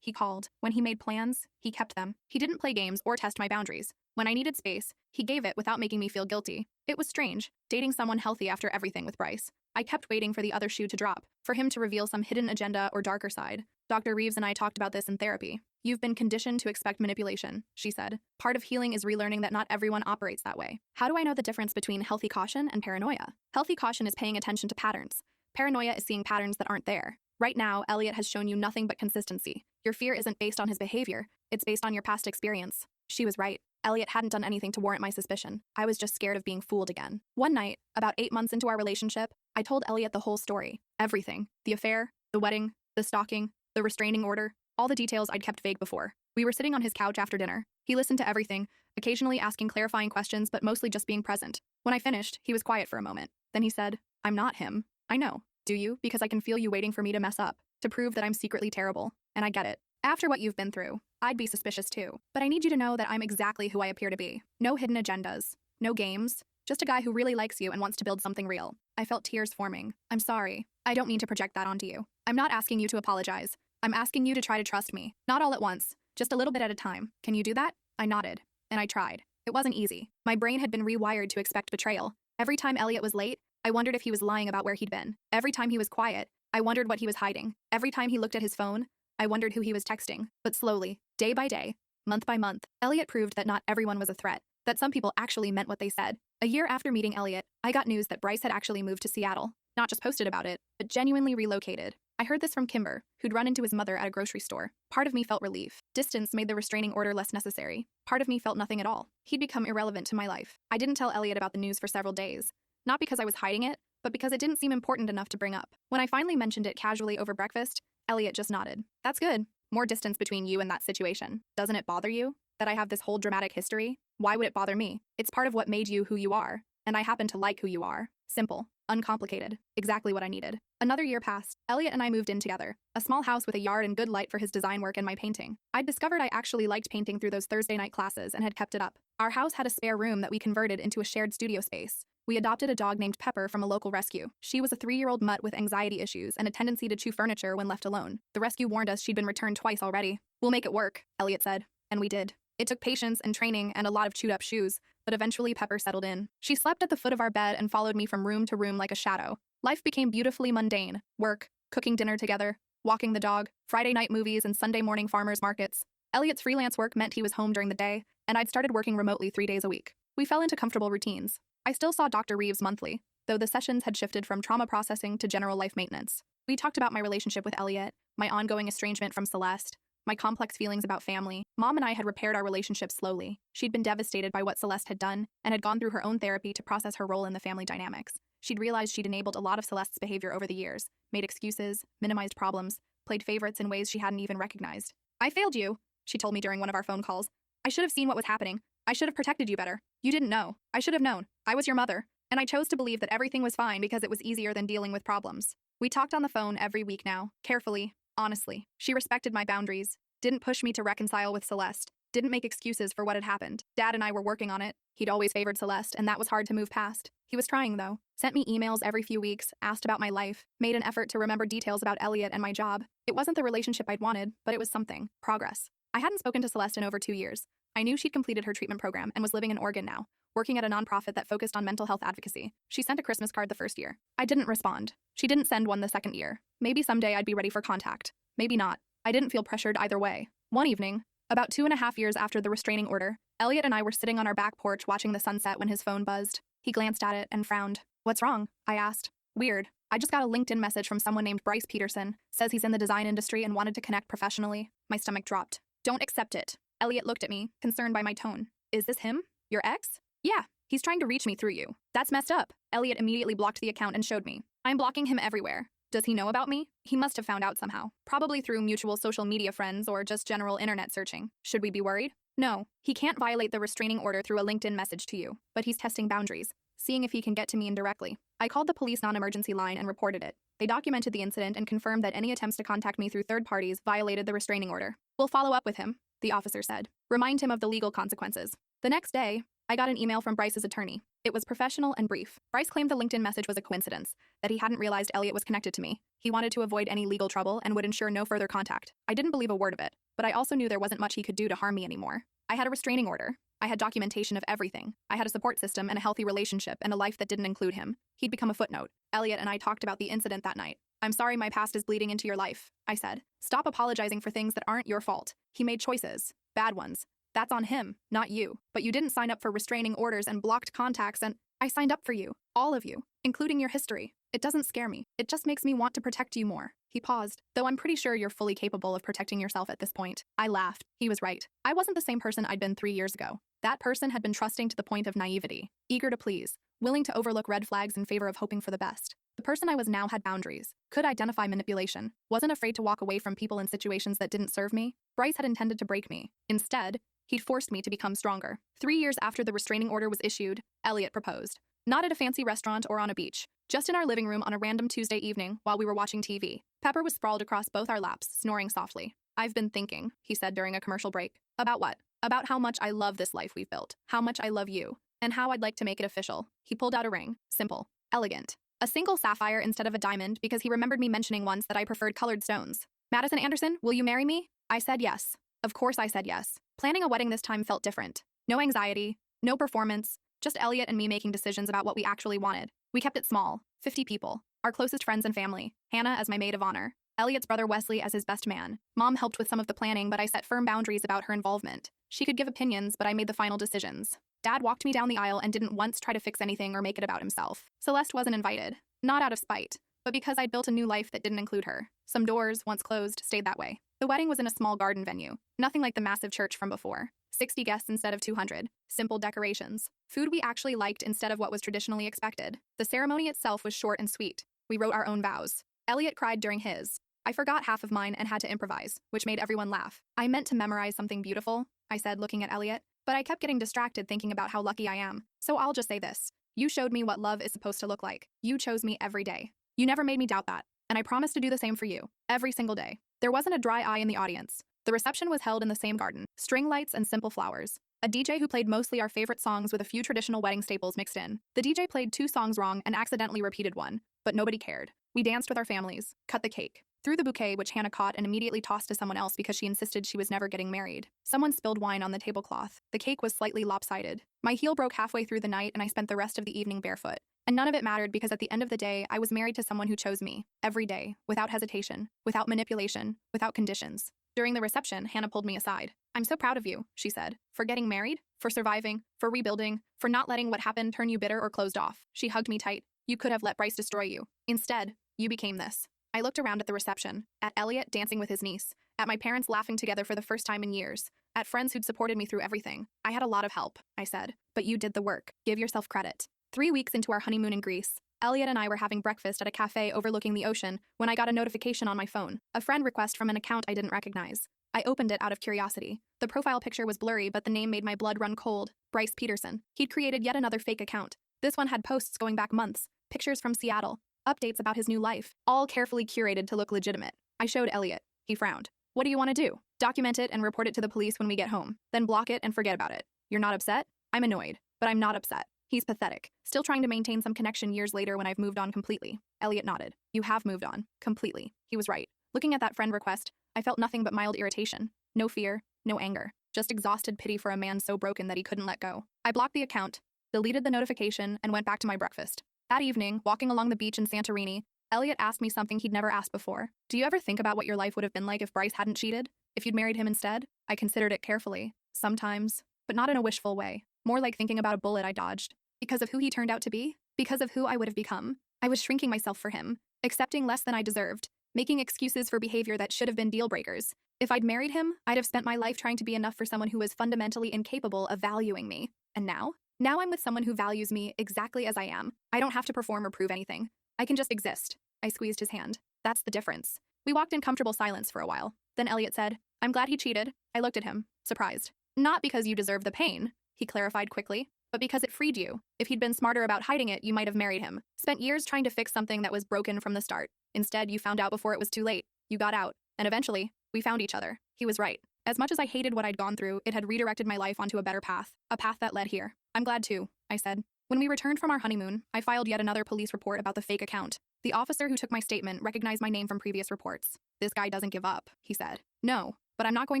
S1: he called. When he made plans, he kept them. He didn't play games or test my boundaries. When I needed space, he gave it without making me feel guilty. It was strange, dating someone healthy after everything with Bryce. I kept waiting for the other shoe to drop, for him to reveal some hidden agenda or darker side. Dr. Reeves and I talked about this in therapy. You've been conditioned to expect manipulation, she said. Part of healing is relearning that not everyone operates that way. How do I know the difference between healthy caution and paranoia? Healthy caution is paying attention to patterns. Paranoia is seeing patterns that aren't there. Right now, Elliot has shown you nothing but consistency. Your fear isn't based on his behavior, it's based on your past experience. She was right. Elliot hadn't done anything to warrant my suspicion. I was just scared of being fooled again. One night, about 8 months into our relationship, I told Elliot the whole story. Everything. The affair, the wedding, the stalking, the restraining order, all the details I'd kept vague before. We were sitting on his couch after dinner. He listened to everything, occasionally asking clarifying questions, but mostly just being present. When I finished, he was quiet for a moment. Then he said, "I'm not him." I know. Do you? Because I can feel you waiting for me to mess up, to prove that I'm secretly terrible. And I get it. After what you've been through, I'd be suspicious too. But I need you to know that I'm exactly who I appear to be. No hidden agendas. No games. Just a guy who really likes you and wants to build something real. I felt tears forming. I'm sorry. I don't mean to project that onto you. I'm not asking you to apologize. I'm asking you to try to trust me. Not all at once. Just a little bit at a time. Can you do that? I nodded. And I tried. It wasn't easy. My brain had been rewired to expect betrayal. Every time Elliot was late, I wondered if he was lying about where he'd been. Every time he was quiet, I wondered what he was hiding. Every time he looked at his phone, I wondered who he was texting. But slowly, day by day, month by month, Elliot proved that not everyone was a threat, that some people actually meant what they said. A year after meeting Elliot, I got news that Bryce had actually moved to Seattle. Not just posted about it, but genuinely relocated. I heard this from Kimber, who'd run into his mother at a grocery store. Part of me felt relief. Distance made the restraining order less necessary. Part of me felt nothing at all. He'd become irrelevant to my life. I didn't tell Elliot about the news for several days. Not because I was hiding it, but because it didn't seem important enough to bring up. When I finally mentioned it casually over breakfast, Elliot just nodded. That's good. More distance between you and that situation. Doesn't it bother you that I have this whole dramatic history? Why would it bother me? It's part of what made you who you are, and I happen to like who you are. Simple, uncomplicated, exactly what I needed. Another year passed. Elliot and I moved in together. A small house with a yard and good light for his design work and my painting. I'd discovered I actually liked painting through those Thursday night classes and had kept it up. Our house had a spare room that we converted into a shared studio space. We adopted a dog named Pepper from a local rescue. She was a 3-year-old mutt with anxiety issues and a tendency to chew furniture when left alone. The rescue warned us she'd been returned twice already. We'll make it work, Elliot said. And we did. It took patience and training and a lot of chewed-up shoes, but eventually Pepper settled in. She slept at the foot of our bed and followed me from room to room like a shadow. Life became beautifully mundane. Work, cooking dinner together, walking the dog, Friday night movies and Sunday morning farmers markets. Elliot's freelance work meant he was home during the day, and I'd started working remotely 3 days a week. We fell into comfortable routines. I still saw Dr. Reeves monthly, though the sessions had shifted from trauma processing to general life maintenance. We talked about my relationship with Elliot, my ongoing estrangement from Celeste, my complex feelings about family. Mom and I had repaired our relationship slowly. She'd been devastated by what Celeste had done and had gone through her own therapy to process her role in the family dynamics. She'd realized she'd enabled a lot of Celeste's behavior over the years, made excuses, minimized problems, played favorites in ways she hadn't even recognized. "I failed you," she told me during one of our phone calls. "I should have seen what was happening. I should have protected you better. You didn't know. I should have known. I was your mother. And I chose to believe that everything was fine because it was easier than dealing with problems." We talked on the phone every week now, carefully, honestly. She respected my boundaries, didn't push me to reconcile with Celeste, didn't make excuses for what had happened. Dad and I were working on it. He'd always favored Celeste, and that was hard to move past. He was trying, though. Sent me emails every few weeks, asked about my life, made an effort to remember details about Elliot and my job. It wasn't the relationship I'd wanted, but it was something. Progress. I hadn't spoken to Celeste in over 2 years. I knew she'd completed her treatment program and was living in Oregon now, working at a nonprofit that focused on mental health advocacy. She sent a Christmas card the first year. I didn't respond. She didn't send one the second year. Maybe someday I'd be ready for contact. Maybe not. I didn't feel pressured either way. One evening, about 2.5 years after the restraining order, Elliot and I were sitting on our back porch watching the sunset when his phone buzzed. He glanced at it and frowned. "What's wrong?" I asked. "Weird. I just got a LinkedIn message from someone named Bryce Peterson. Says he's in the design industry and wanted to connect professionally." My stomach dropped. "Don't accept it." Elliot looked at me, concerned by my tone. "Is this him? Your ex?" "Yeah. He's trying to reach me through you." "That's messed up." Elliot immediately blocked the account and showed me. "I'm blocking him everywhere. Does he know about me?" "He must have found out somehow. Probably through mutual social media friends or just general internet searching. Should we be worried?" "No. He can't violate the restraining order through a LinkedIn message to you, but he's testing boundaries, seeing if he can get to me indirectly." I called the police non-emergency line and reported it. They documented the incident and confirmed that any attempts to contact me through third parties violated the restraining order. "We'll follow up with him," the officer said. "Remind him of the legal consequences." The next day, I got an email from Bryce's attorney. It was professional and brief. Bryce claimed the LinkedIn message was a coincidence, that he hadn't realized Elliot was connected to me. He wanted to avoid any legal trouble and would ensure no further contact. I didn't believe a word of it, but I also knew there wasn't much he could do to harm me anymore. I had a restraining order. I had documentation of everything. I had a support system and a healthy relationship and a life that didn't include him. He'd become a footnote. Elliot and I talked about the incident that night. "I'm sorry my past is bleeding into your life," I said. "Stop apologizing for things that aren't your fault. He made choices. Bad ones. That's on him, not you. But you didn't sign up for restraining orders and blocked contacts, and I signed up for you. All of you, including your history. It doesn't scare me. It just makes me want to protect you more." He paused. "Though I'm pretty sure you're fully capable of protecting yourself at this point." I laughed. He was right. I wasn't the same person I'd been 3 years ago. That person had been trusting to the point of naivety, eager to please, willing to overlook red flags in favor of hoping for the best. The person I was now had boundaries, could identify manipulation, wasn't afraid to walk away from people in situations that didn't serve me. Bryce had intended to break me. Instead, he'd forced me to become stronger. 3 years after the restraining order was issued, Elliot proposed. Not at a fancy restaurant or on a beach, just in our living room on a random Tuesday evening while we were watching TV. Pepper was sprawled across both our laps, snoring softly. "I've been thinking," he said during a commercial break. "About what?" "About how much I love this life we've built, how much I love you, and how I'd like to make it official." He pulled out a ring. Simple. Elegant. A single sapphire instead of a diamond because he remembered me mentioning once that I preferred colored stones. "Madison Anderson, will you marry me?" I said yes. Of course I said yes. Planning a wedding this time felt different. No anxiety, no performance, just Elliot and me making decisions about what we actually wanted. We kept it small, 50 people, our closest friends and family, Hannah as my maid of honor, Elliot's brother Wesley as his best man. Mom helped with some of the planning, but I set firm boundaries about her involvement. She could give opinions, but I made the final decisions. Dad walked me down the aisle and didn't once try to fix anything or make it about himself. Celeste wasn't invited, not out of spite, but because I'd built a new life that didn't include her. Some doors, once closed, stayed that way. The wedding was in a small garden venue, nothing like the massive church from before. 60 guests instead of 200. Simple decorations. Food we actually liked instead of what was traditionally expected. The ceremony itself was short and sweet. We wrote our own vows. Elliot cried during his. I forgot half of mine and had to improvise, which made everyone laugh. "I meant to memorize something beautiful," I said, looking at Elliot, "but I kept getting distracted thinking about how lucky I am. So I'll just say this. You showed me what love is supposed to look like. You chose me every day. You never made me doubt that. And I promise to do the same for you, every single day." There wasn't a dry eye in the audience. The reception was held in the same garden, string lights and simple flowers. A DJ who played mostly our favorite songs with a few traditional wedding staples mixed in. The DJ played 2 songs wrong and accidentally repeated one, but nobody cared. We danced with our families, cut the cake, threw the bouquet which Hannah caught and immediately tossed to someone else because she insisted she was never getting married. Someone spilled wine on the tablecloth. The cake was slightly lopsided. My heel broke halfway through the night and I spent the rest of the evening barefoot. And none of it mattered because at the end of the day, I was married to someone who chose me, every day, without hesitation, without manipulation, without conditions. During the reception, Hannah pulled me aside. "I'm so proud of you," she said, "for getting married, for surviving, for rebuilding, for not letting what happened turn you bitter or closed off." She hugged me tight. "You could have let Bryce destroy you. Instead, you became this." I looked around at the reception, at Elliot dancing with his niece, At my parents laughing together for the first time in years. At friends who'd supported me through everything. I had a lot of help, I said. But you did the work. Give yourself credit. 3 weeks into our honeymoon in Greece, Elliot and I were having breakfast at a cafe overlooking the ocean when I got a notification on my phone, a friend request from an account I didn't recognize. I opened it out of curiosity. The profile picture was blurry, but the name made my blood run cold. Bryce Peterson. He'd created yet another fake account. This one had posts going back months, pictures from Seattle, updates about his new life, all carefully curated to look legitimate. I showed Elliot. He frowned. What do you want to do? Document it and report it to the police when we get home. Then block it and forget about it. You're not upset? I'm annoyed, but I'm not upset. He's pathetic. Still trying to maintain some connection years later when I've moved on completely. Elliot nodded. You have moved on. Completely. He was right. Looking at that friend request, I felt nothing but mild irritation. No fear, no anger. Just exhausted pity for a man so broken that he couldn't let go. I blocked the account, deleted the notification, and went back to my breakfast. That evening, walking along the beach in Santorini, Elliot asked me something he'd never asked before. Do you ever think about what your life would have been like if Bryce hadn't cheated? If you'd married him instead? I considered it carefully. Sometimes. But not in a wishful way. More like thinking about a bullet I dodged. Because of who he turned out to be? Because of who I would have become? I was shrinking myself for him, accepting less than I deserved, making excuses for behavior that should have been deal breakers. If I'd married him, I'd have spent my life trying to be enough for someone who was fundamentally incapable of valuing me. And now? Now I'm with someone who values me exactly as I am. I don't have to perform or prove anything. I can just exist. I squeezed his hand. That's the difference. We walked in comfortable silence for a while. Then Elliot said, I'm glad he cheated. I looked at him, surprised. Not because you deserve the pain, he clarified quickly, but because it freed you. If he'd been smarter about hiding it, you might have married him. Spent years trying to fix something that was broken from the start. Instead, you found out before it was too late. You got out. And eventually, we found each other. He was right. As much as I hated what I'd gone through, it had redirected my life onto a better path. A path that led here. I'm glad too, I said. When we returned from our honeymoon, I filed yet another police report about the fake account. The officer who took my statement recognized my name from previous reports. This guy doesn't give up, he said. No, but I'm not going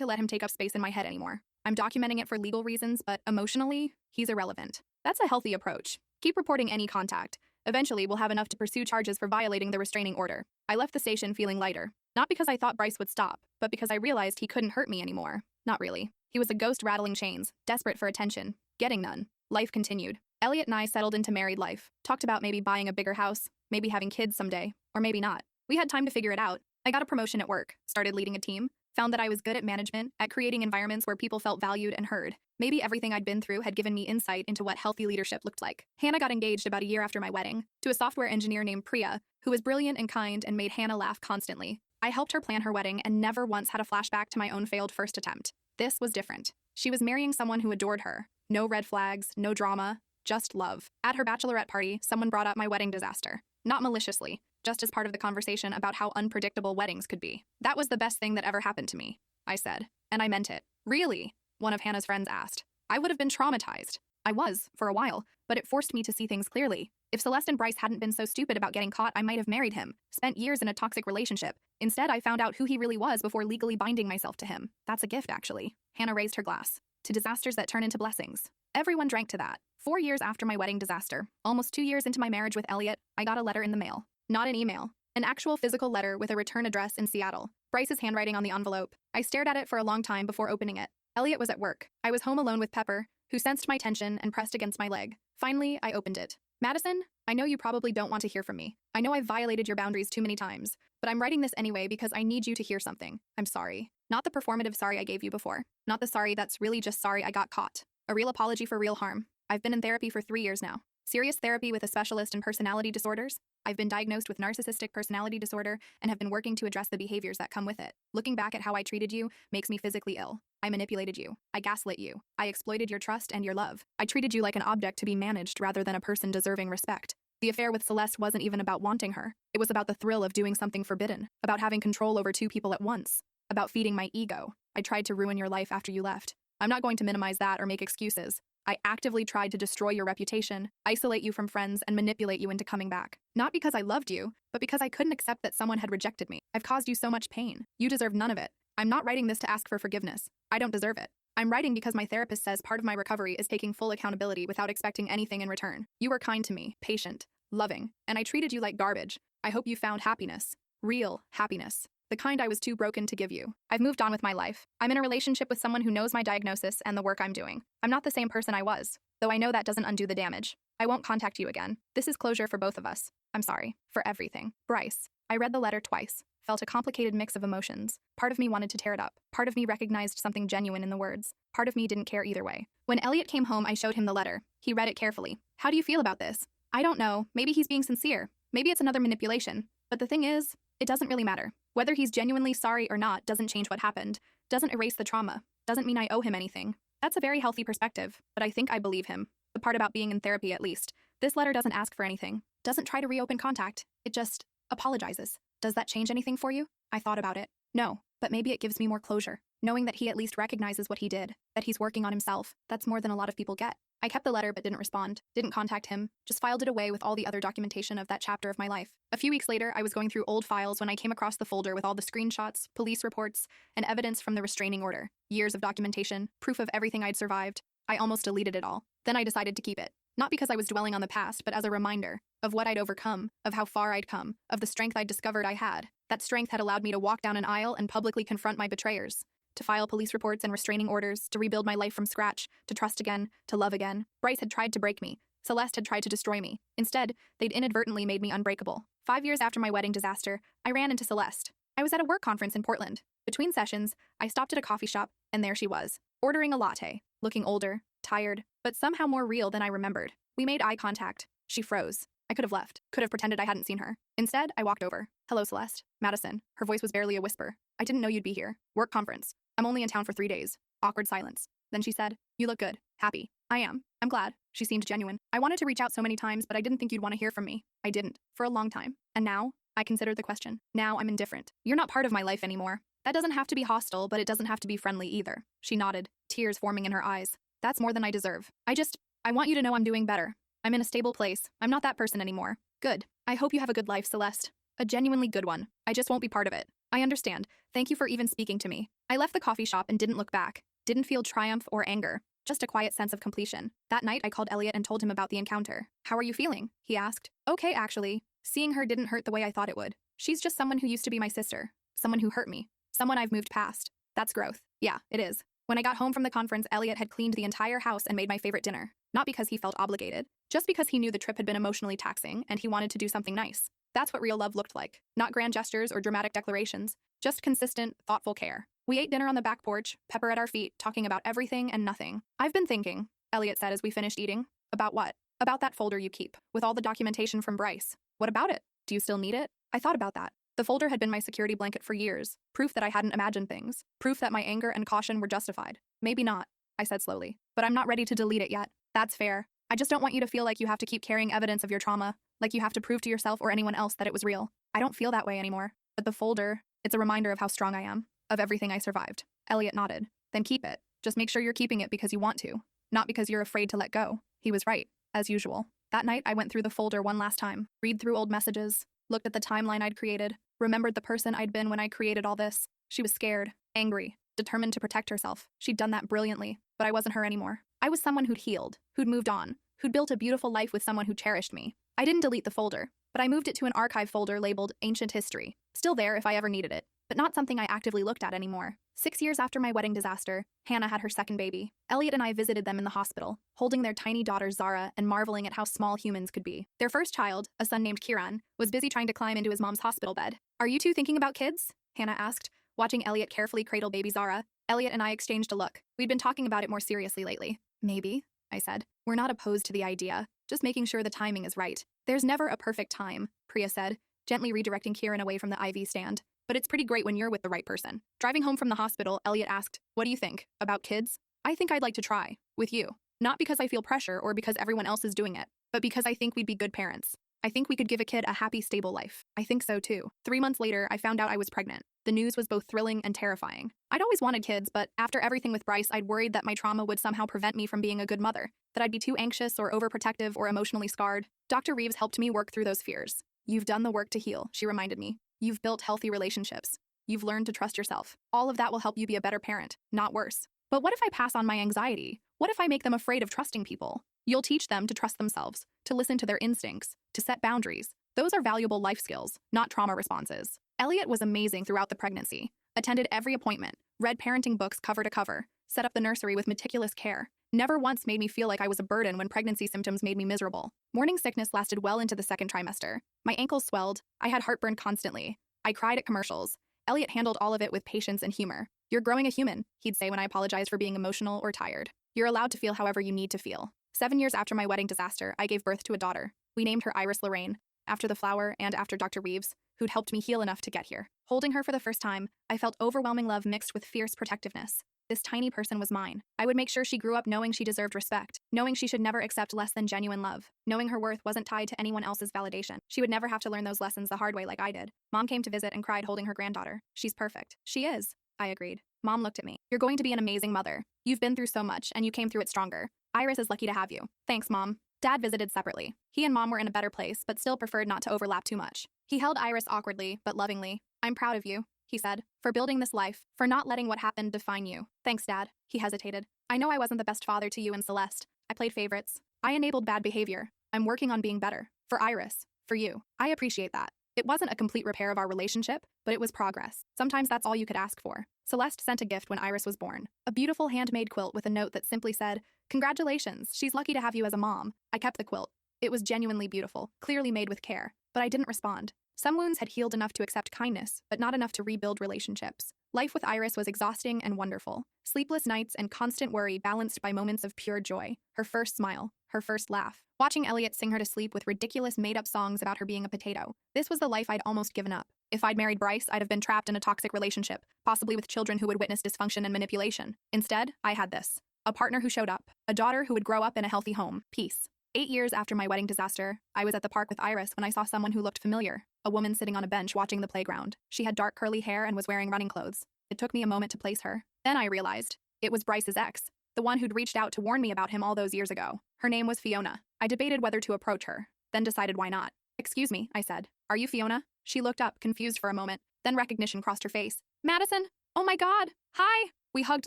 S1: to let him take up space in my head anymore. I'm documenting it for legal reasons, but emotionally, he's irrelevant. That's a healthy approach. Keep reporting any contact. Eventually, we'll have enough to pursue charges for violating the restraining order. I left the station feeling lighter. Not because I thought Bryce would stop, but because I realized he couldn't hurt me anymore. Not really. He was a ghost rattling chains, desperate for attention, getting none. Life continued. Elliot and I settled into married life, talked about maybe buying a bigger house, maybe having kids someday, or maybe not. We had time to figure it out. I got a promotion at work, started leading a team, found that I was good at management, at creating environments where people felt valued and heard. Maybe everything I'd been through had given me insight into what healthy leadership looked like. Hannah got engaged about a year after my wedding, to a software engineer named Priya, who was brilliant and kind and made Hannah laugh constantly. I helped her plan her wedding and never once had a flashback to my own failed first attempt. This was different. She was marrying someone who adored her. No red flags, no drama, just love. At her bachelorette party, someone brought up my wedding disaster. Not maliciously, just as part of the conversation about how unpredictable weddings could be. That was the best thing that ever happened to me, I said. And I meant it. Really? One of Hannah's friends asked. I would have been traumatized. I was, for a while, but it forced me to see things clearly. If Celeste and Bryce hadn't been so stupid about getting caught, I might have married him, spent years in a toxic relationship. Instead, I found out who he really was before legally binding myself to him. That's a gift, actually. Hannah raised her glass. To disasters that turn into blessings. Everyone drank to that. 4 years after my wedding disaster, almost 2 years into my marriage with Elliot, I got a letter in the mail. Not an email. An actual physical letter with a return address in Seattle. Bryce's handwriting on the envelope. I stared at it for a long time before opening it. Elliot was at work. I was home alone with Pepper, who sensed my tension and pressed against my leg. Finally, I opened it. Madison, I know you probably don't want to hear from me. I know I've violated your boundaries too many times, but I'm writing this anyway because I need you to hear something. I'm sorry. Not the performative sorry I gave you before. Not the sorry that's really just sorry I got caught. A real apology for real harm. I've been in therapy for 3 years now. Serious therapy with a specialist in personality disorders. I've been diagnosed with narcissistic personality disorder and have been working to address the behaviors that come with it. Looking back at how I treated you makes me physically ill. I manipulated you. I gaslit you. I exploited your trust and your love. I treated you like an object to be managed rather than a person deserving respect. The affair with Celeste wasn't even about wanting her. It was about the thrill of doing something forbidden, about having control over 2 people at once, about feeding my ego. I tried to ruin your life after you left. I'm not going to minimize that or make excuses. I actively tried to destroy your reputation, isolate you from friends, and manipulate you into coming back. Not because I loved you, but because I couldn't accept that someone had rejected me. I've caused you so much pain. You deserve none of it. I'm not writing this to ask for forgiveness. I don't deserve it. I'm writing because my therapist says part of my recovery is taking full accountability without expecting anything in return. You were kind to me, patient, loving, and I treated you like garbage. I hope you found happiness. Real happiness. The kind I was too broken to give you. I've moved on with my life. I'm in a relationship with someone who knows my diagnosis and the work I'm doing. I'm not the same person I was, though I know that doesn't undo the damage. I won't contact you again. This is closure for both of us. I'm sorry. For everything. Bryce. I read the letter twice. felt a complicated mix of emotions. Part of me wanted to tear it up. Part of me recognized something genuine in the words. Part of me didn't care either way. When Elliot came home, I showed him the letter. He read it carefully. How do you feel about this? I don't know. Maybe he's being sincere. Maybe it's another manipulation. But the thing is, it doesn't really matter. Whether he's genuinely sorry or not doesn't change what happened. Doesn't erase the trauma. Doesn't mean I owe him anything. That's a very healthy perspective, but I think I believe him. The part about being in therapy, at least. This letter doesn't ask for anything. Doesn't try to reopen contact. It just apologizes. Does that change anything for you? I thought about it. No, but maybe it gives me more closure. Knowing that he at least recognizes what he did, that he's working on himself, that's more than a lot of people get. I kept the letter but didn't respond, didn't contact him, just filed it away with all the other documentation of that chapter of my life. A few weeks later, I was going through old files when I came across the folder with all the screenshots, police reports, and evidence from the restraining order. Years of documentation, proof of everything I'd survived. I almost deleted it all. Then I decided to keep it. Not because I was dwelling on the past, but as a reminder of what I'd overcome, of how far I'd come, of the strength I'd discovered I had. That strength had allowed me to walk down an aisle and publicly confront my betrayers, to file police reports and restraining orders, to rebuild my life from scratch, to trust again, to love again. Bryce had tried to break me. Celeste had tried to destroy me. Instead, they'd inadvertently made me unbreakable. 5 years after my wedding disaster, I ran into Celeste. I was at a work conference in Portland. Between sessions, I stopped at a coffee shop, and there she was, ordering a latte, looking older, tired, but somehow more real than I remembered. We made eye contact. She froze. I could have left, could have pretended I hadn't seen her. Instead, I walked over. Hello, Celeste. Madison. Her voice was barely a whisper. I didn't know you'd be here. Work conference. I'm only in town for 3 days. Awkward silence. Then she said, you look good. Happy. I am. I'm glad. She seemed genuine. I wanted to reach out so many times, but I didn't think you'd want to hear from me. I didn't. For a long time. And now, I considered the question. Now I'm indifferent. You're not part of my life anymore. That doesn't have to be hostile, but it doesn't have to be friendly either. She nodded, tears forming in her eyes. That's more than I deserve. I want you to know I'm doing better. I'm in a stable place. I'm not that person anymore. Good. I hope you have a good life, Celeste. A genuinely good one. I just won't be part of it. I understand. Thank you for even speaking to me. I left the coffee shop and didn't look back. Didn't feel triumph or anger. Just a quiet sense of completion. That night, I called Elliot and told him about the encounter. How are you feeling? He asked. Okay, actually. Seeing her didn't hurt the way I thought it would. She's just someone who used to be my sister. Someone who hurt me. Someone I've moved past. That's growth. Yeah, it is. When I got home from the conference, Elliot had cleaned the entire house and made my favorite dinner. Not because he felt obligated, just because he knew the trip had been emotionally taxing and he wanted to do something nice. That's what real love looked like. Not grand gestures or dramatic declarations, just consistent, thoughtful care. We ate dinner on the back porch, Pepper at our feet, talking about everything and nothing. I've been thinking, Elliot said as we finished eating. About what? About that folder you keep, with all the documentation from Bryce. What about it? Do you still need it? I thought about that. The folder had been my security blanket for years, proof that I hadn't imagined things, proof that my anger and caution were justified. Maybe not, I said slowly, but I'm not ready to delete it yet. That's fair. I just don't want you to feel like you have to keep carrying evidence of your trauma, like you have to prove to yourself or anyone else that it was real. I don't feel that way anymore. But the folder, it's a reminder of how strong I am, of everything I survived. Elliot nodded. Then keep it. Just make sure you're keeping it because you want to, not because you're afraid to let go. He was right, as usual. That night, I went through the folder one last time, read through old messages, looked at the timeline I'd created, remembered the person I'd been when I created all this. She was scared, angry, determined to protect herself. She'd done that brilliantly, but I wasn't her anymore. I was someone who'd healed, who'd moved on, who'd built a beautiful life with someone who cherished me. I didn't delete the folder, but I moved it to an archive folder labeled Ancient History. Still there if I ever needed it, but not something I actively looked at anymore. 6 years after my wedding disaster, Hannah had her second baby. Elliot and I visited them in the hospital, holding their tiny daughter Zara and marveling at how small humans could be. Their first child, a son named Kieran, was busy trying to climb into his mom's hospital bed. Are you two thinking about kids? Hannah asked, watching Elliot carefully cradle baby Zara. Elliot and I exchanged a look. We'd been talking about it more seriously lately. Maybe, I said. We're not opposed to the idea, just making sure the timing is right. There's never a perfect time, Priya said, gently redirecting Kieran away from the IV stand. But it's pretty great when you're with the right person. Driving home from the hospital, Elliot asked, what do you think? About kids? I think I'd like to try. With you. Not because I feel pressure or because everyone else is doing it, but because I think we'd be good parents. I think we could give a kid a happy, stable life. I think so too. 3 months later, I found out I was pregnant. The news was both thrilling and terrifying. I'd always wanted kids, but after everything with Bryce, I'd worried that my trauma would somehow prevent me from being a good mother, that I'd be too anxious or overprotective or emotionally scarred. Dr. Reeves helped me work through those fears. You've done the work to heal, she reminded me. You've built healthy relationships. You've learned to trust yourself. All of that will help you be a better parent, not worse. But what if I pass on my anxiety? What if I make them afraid of trusting people? You'll teach them to trust themselves, to listen to their instincts, to set boundaries. Those are valuable life skills, not trauma responses. Elliot was amazing throughout the pregnancy, attended every appointment, read parenting books cover to cover, set up the nursery with meticulous care. Never once made me feel like I was a burden when pregnancy symptoms made me miserable. Morning sickness lasted well into the second trimester. My ankles swelled. I had heartburn constantly. I cried at commercials. Elliot handled all of it with patience and humor. You're growing a human, he'd say when I apologized for being emotional or tired. You're allowed to feel however you need to feel. 7 years after my wedding disaster, I gave birth to a daughter. We named her Iris Lorraine, after the flower and after Dr. Reeves, who'd helped me heal enough to get here. Holding her for the first time, I felt overwhelming love mixed with fierce protectiveness. This tiny person was mine. I would make sure she grew up knowing she deserved respect, knowing she should never accept less than genuine love, knowing her worth wasn't tied to anyone else's validation. She would never have to learn those lessons the hard way like I did. Mom came to visit and cried holding her granddaughter. She's perfect. She is, I agreed. Mom looked at me. You're going to be an amazing mother. You've been through so much, and you came through it stronger. Iris is lucky to have you. Thanks, Mom. Dad visited separately. He and Mom were in a better place, but still preferred not to overlap too much. He held Iris awkwardly, but lovingly. I'm proud of you, he said, for building this life, for not letting what happened define you. Thanks, Dad. He hesitated. I know I wasn't the best father to you and Celeste. I played favorites. I enabled bad behavior. I'm working on being better. For Iris. For you. I appreciate that. It wasn't a complete repair of our relationship, but it was progress. Sometimes that's all you could ask for. Celeste sent a gift when Iris was born. A beautiful handmade quilt with a note that simply said, "Congratulations, she's lucky to have you as a mom." I kept the quilt. It was genuinely beautiful, clearly made with care, but I didn't respond. Some wounds had healed enough to accept kindness, but not enough to rebuild relationships. Life with Iris was exhausting and wonderful. Sleepless nights and constant worry balanced by moments of pure joy. Her first smile, her first laugh. Watching Elliot sing her to sleep with ridiculous made-up songs about her being a potato. This was the life I'd almost given up. If I'd married Bryce, I'd have been trapped in a toxic relationship, possibly with children who would witness dysfunction and manipulation. Instead, I had this. A partner who showed up. A daughter who would grow up in a healthy home. Peace. 8 years after my wedding disaster, I was at the park with Iris when I saw someone who looked familiar. A woman sitting on a bench watching the playground. She had dark curly hair and was wearing running clothes. It took me a moment to place her. Then I realized. It was Bryce's ex. The one who'd reached out to warn me about him all those years ago. Her name was Fiona. I debated whether to approach her, then decided why not. "Excuse me," I said. "Are you Fiona?" She looked up, confused for a moment. Then recognition crossed her face. "Madison? Oh my God! Hi!" We hugged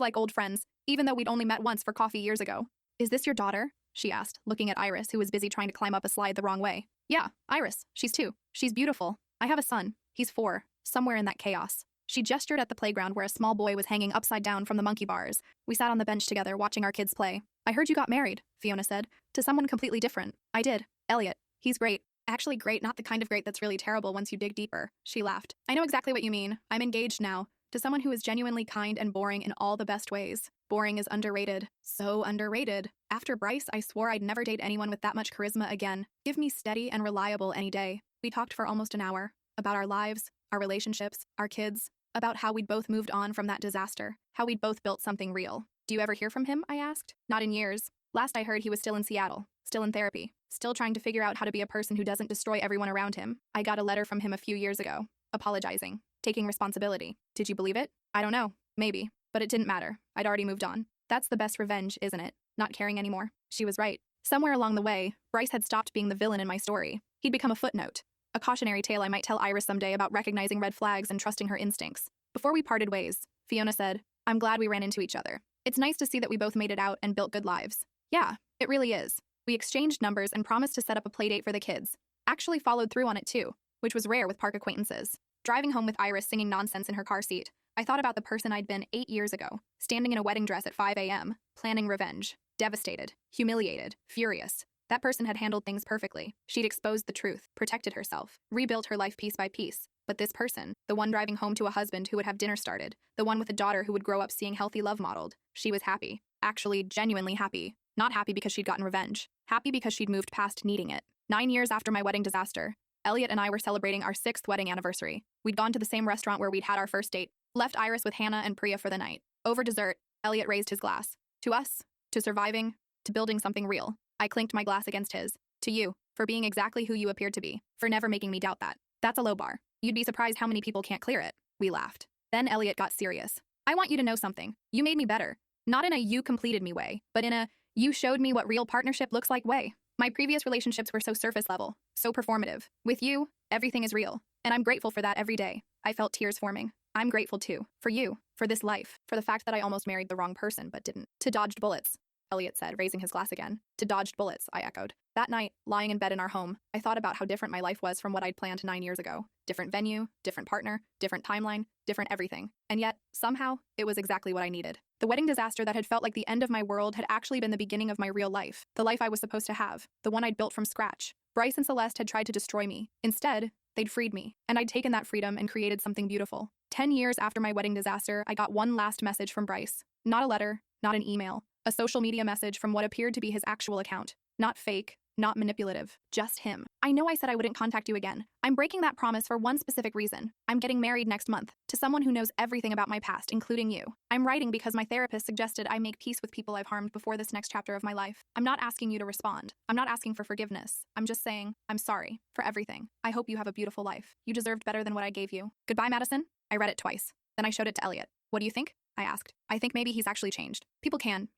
S1: like old friends, even though we'd only met once for coffee years ago. "Is this your daughter?" she asked, looking at Iris, who was busy trying to climb up a slide the wrong way. "Yeah, Iris. She's 2. She's beautiful. I have a son. He's 4, somewhere in that chaos." She gestured at the playground where a small boy was hanging upside down from the monkey bars. We sat on the bench together, watching our kids play. "I heard you got married," Fiona said, "to someone completely different." "I did. Elliot. He's great. Actually great, not the kind of great that's really terrible once you dig deeper." She laughed. "I know exactly what you mean. I'm engaged now, to someone who is genuinely kind and boring in all the best ways. Boring is underrated. So underrated. After Bryce, I swore I'd never date anyone with that much charisma again. Give me steady and reliable any day." We talked for almost an hour. About our lives, our relationships, our kids. About how we'd both moved on from that disaster. How we'd both built something real. "Do you ever hear from him?" I asked. "Not in years. Last I heard he was still in Seattle. Still in therapy. Still trying to figure out how to be a person who doesn't destroy everyone around him. I got a letter from him a few years ago. Apologizing. Taking responsibility. Did you believe it? I don't know. Maybe. But it didn't matter. I'd already moved on. That's the best revenge, isn't it? Not caring anymore." She was right. Somewhere along the way, Bryce had stopped being the villain in my story. He'd become a footnote. A cautionary tale I might tell Iris someday about recognizing red flags and trusting her instincts. Before we parted ways, Fiona said, "I'm glad we ran into each other. It's nice to see that we both made it out and built good lives." Yeah, it really is. We exchanged numbers and promised to set up a playdate for the kids. Actually followed through on it too, which was rare with park acquaintances. Driving home with Iris singing nonsense in her car seat, I thought about the person I'd been 8 years ago, standing in a wedding dress at 5 a.m., planning revenge, devastated, humiliated, furious. That person had handled things perfectly. She'd exposed the truth, protected herself, rebuilt her life piece by piece. But this person, the one driving home to a husband who would have dinner started, the one with a daughter who would grow up seeing healthy love modeled, she was happy. Actually, genuinely happy. Not happy because she'd gotten revenge. Happy because she'd moved past needing it. 9 years after my wedding disaster, Elliot and I were celebrating our 6th wedding anniversary. We'd gone to the same restaurant where we'd had our first date, left Iris with Hannah and Priya for the night. Over dessert, Elliot raised his glass. To us, to surviving, to building something real. I clinked my glass against his. To you, for being exactly who you appeared to be, for never making me doubt that. That's a low bar. You'd be surprised how many people can't clear it. We laughed. Then Elliot got serious. "I want you to know something. You made me better. Not in a you completed me way, but in a you showed me what real partnership looks like way. My previous relationships were so surface level, so performative. With you, everything is real. And I'm grateful for that every day." I felt tears forming. "I'm grateful too. For you. For this life. For the fact that I almost married the wrong person but didn't." "To dodged bullets," Elliot said, raising his glass again. "To dodged bullets," I echoed. That night, lying in bed in our home, I thought about how different my life was from what I'd planned 9 years ago. Different venue, different partner, different timeline, different everything. And yet, somehow, it was exactly what I needed. The wedding disaster that had felt like the end of my world had actually been the beginning of my real life. The life I was supposed to have. The one I'd built from scratch. Bryce and Celeste had tried to destroy me. Instead, They'd freed me, and I'd taken that freedom and created something beautiful. 10 years after my wedding disaster, I got one last message from Bryce. Not a letter, not an email. A social media message from what appeared to be his actual account. Not fake, not manipulative, just him. I know I said I wouldn't contact you again. I'm breaking that promise for one specific reason. I'm getting married next month to someone who knows everything about my past, including you. I'm writing because my therapist suggested I make peace with people I've harmed before this next chapter of my life. I'm not asking you to respond. I'm not asking for forgiveness. I'm just saying, I'm sorry for everything. I hope you have a beautiful life. You deserved better than what I gave you. Goodbye, Madison. I read it twice. Then I showed it to Elliot. What do you think? I asked. I think maybe he's actually changed. People can,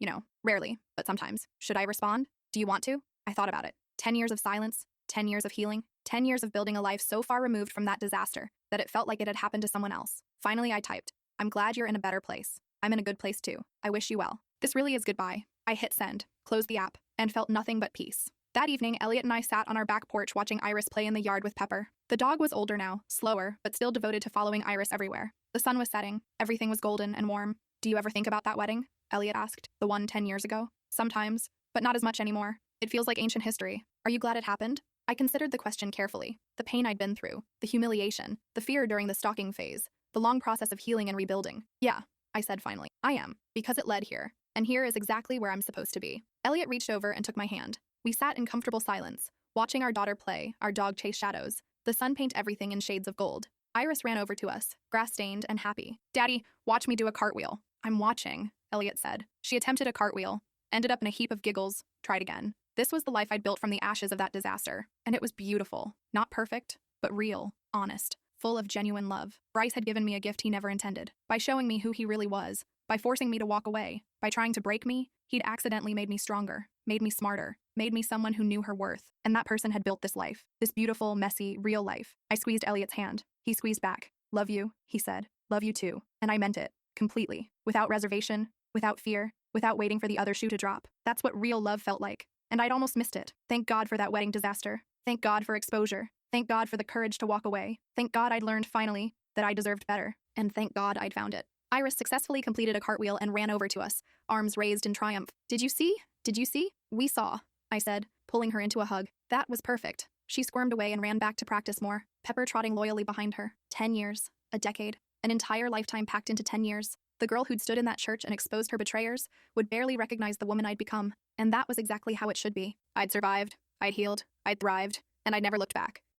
S1: rarely, but sometimes. Should I respond? Do you want to? I thought about it. 10 years of silence, 10 years of healing, 10 years of building a life so far removed from that disaster that it felt like it had happened to someone else. Finally, I typed, I'm glad you're in a better place. I'm in a good place too. I wish you well. This really is goodbye. I hit send, closed the app, and felt nothing but peace. That evening, Elliot and I sat on our back porch watching Iris play in the yard with Pepper. The dog was older now, slower, but still devoted to following Iris everywhere. The sun was setting. Everything was golden and warm. Do you ever think about that wedding? Elliot asked. The one 10 years ago? Sometimes, but not as much anymore. It feels like ancient history. Are you glad it happened? I considered the question carefully. The pain I'd been through, the humiliation, the fear during the stalking phase, the long process of healing and rebuilding. Yeah, I said finally. I am, because it led here. And here is exactly where I'm supposed to be. Elliot reached over and took my hand. We sat in comfortable silence, watching our daughter play, our dog chase shadows, the sun paint everything in shades of gold. Iris ran over to us, grass-stained and happy. Daddy, watch me do a cartwheel. I'm watching, Elliot said. She attempted a cartwheel, ended up in a heap of giggles, tried again. This was the life I'd built from the ashes of that disaster. And it was beautiful. Not perfect, but real, honest, full of genuine love. Bryce had given me a gift he never intended. By showing me who he really was, by forcing me to walk away, by trying to break me, he'd accidentally made me stronger, made me smarter, made me someone who knew her worth. And that person had built this life, this beautiful, messy, real life. I squeezed Elliot's hand. He squeezed back. Love you, he said. Love you too. And I meant it, completely, without reservation, without fear, without waiting for the other shoe to drop. That's what real love felt like. And I'd almost missed it. Thank God for that wedding disaster. Thank God for exposure. Thank God for the courage to walk away. Thank God I'd learned finally that I deserved better. And thank God I'd found it. Iris successfully completed a cartwheel and ran over to us, arms raised in triumph. Did you see? Did you see? We saw, I said, pulling her into a hug. That was perfect. She squirmed away and ran back to practice more, Pepper trotting loyally behind her. 10 years, a decade, an entire lifetime packed into 10 years. The girl who'd stood in that church and exposed her betrayers would barely recognize the woman I'd become. And that was exactly how it should be. I'd survived, I'd healed, I'd thrived, and I'd never looked back.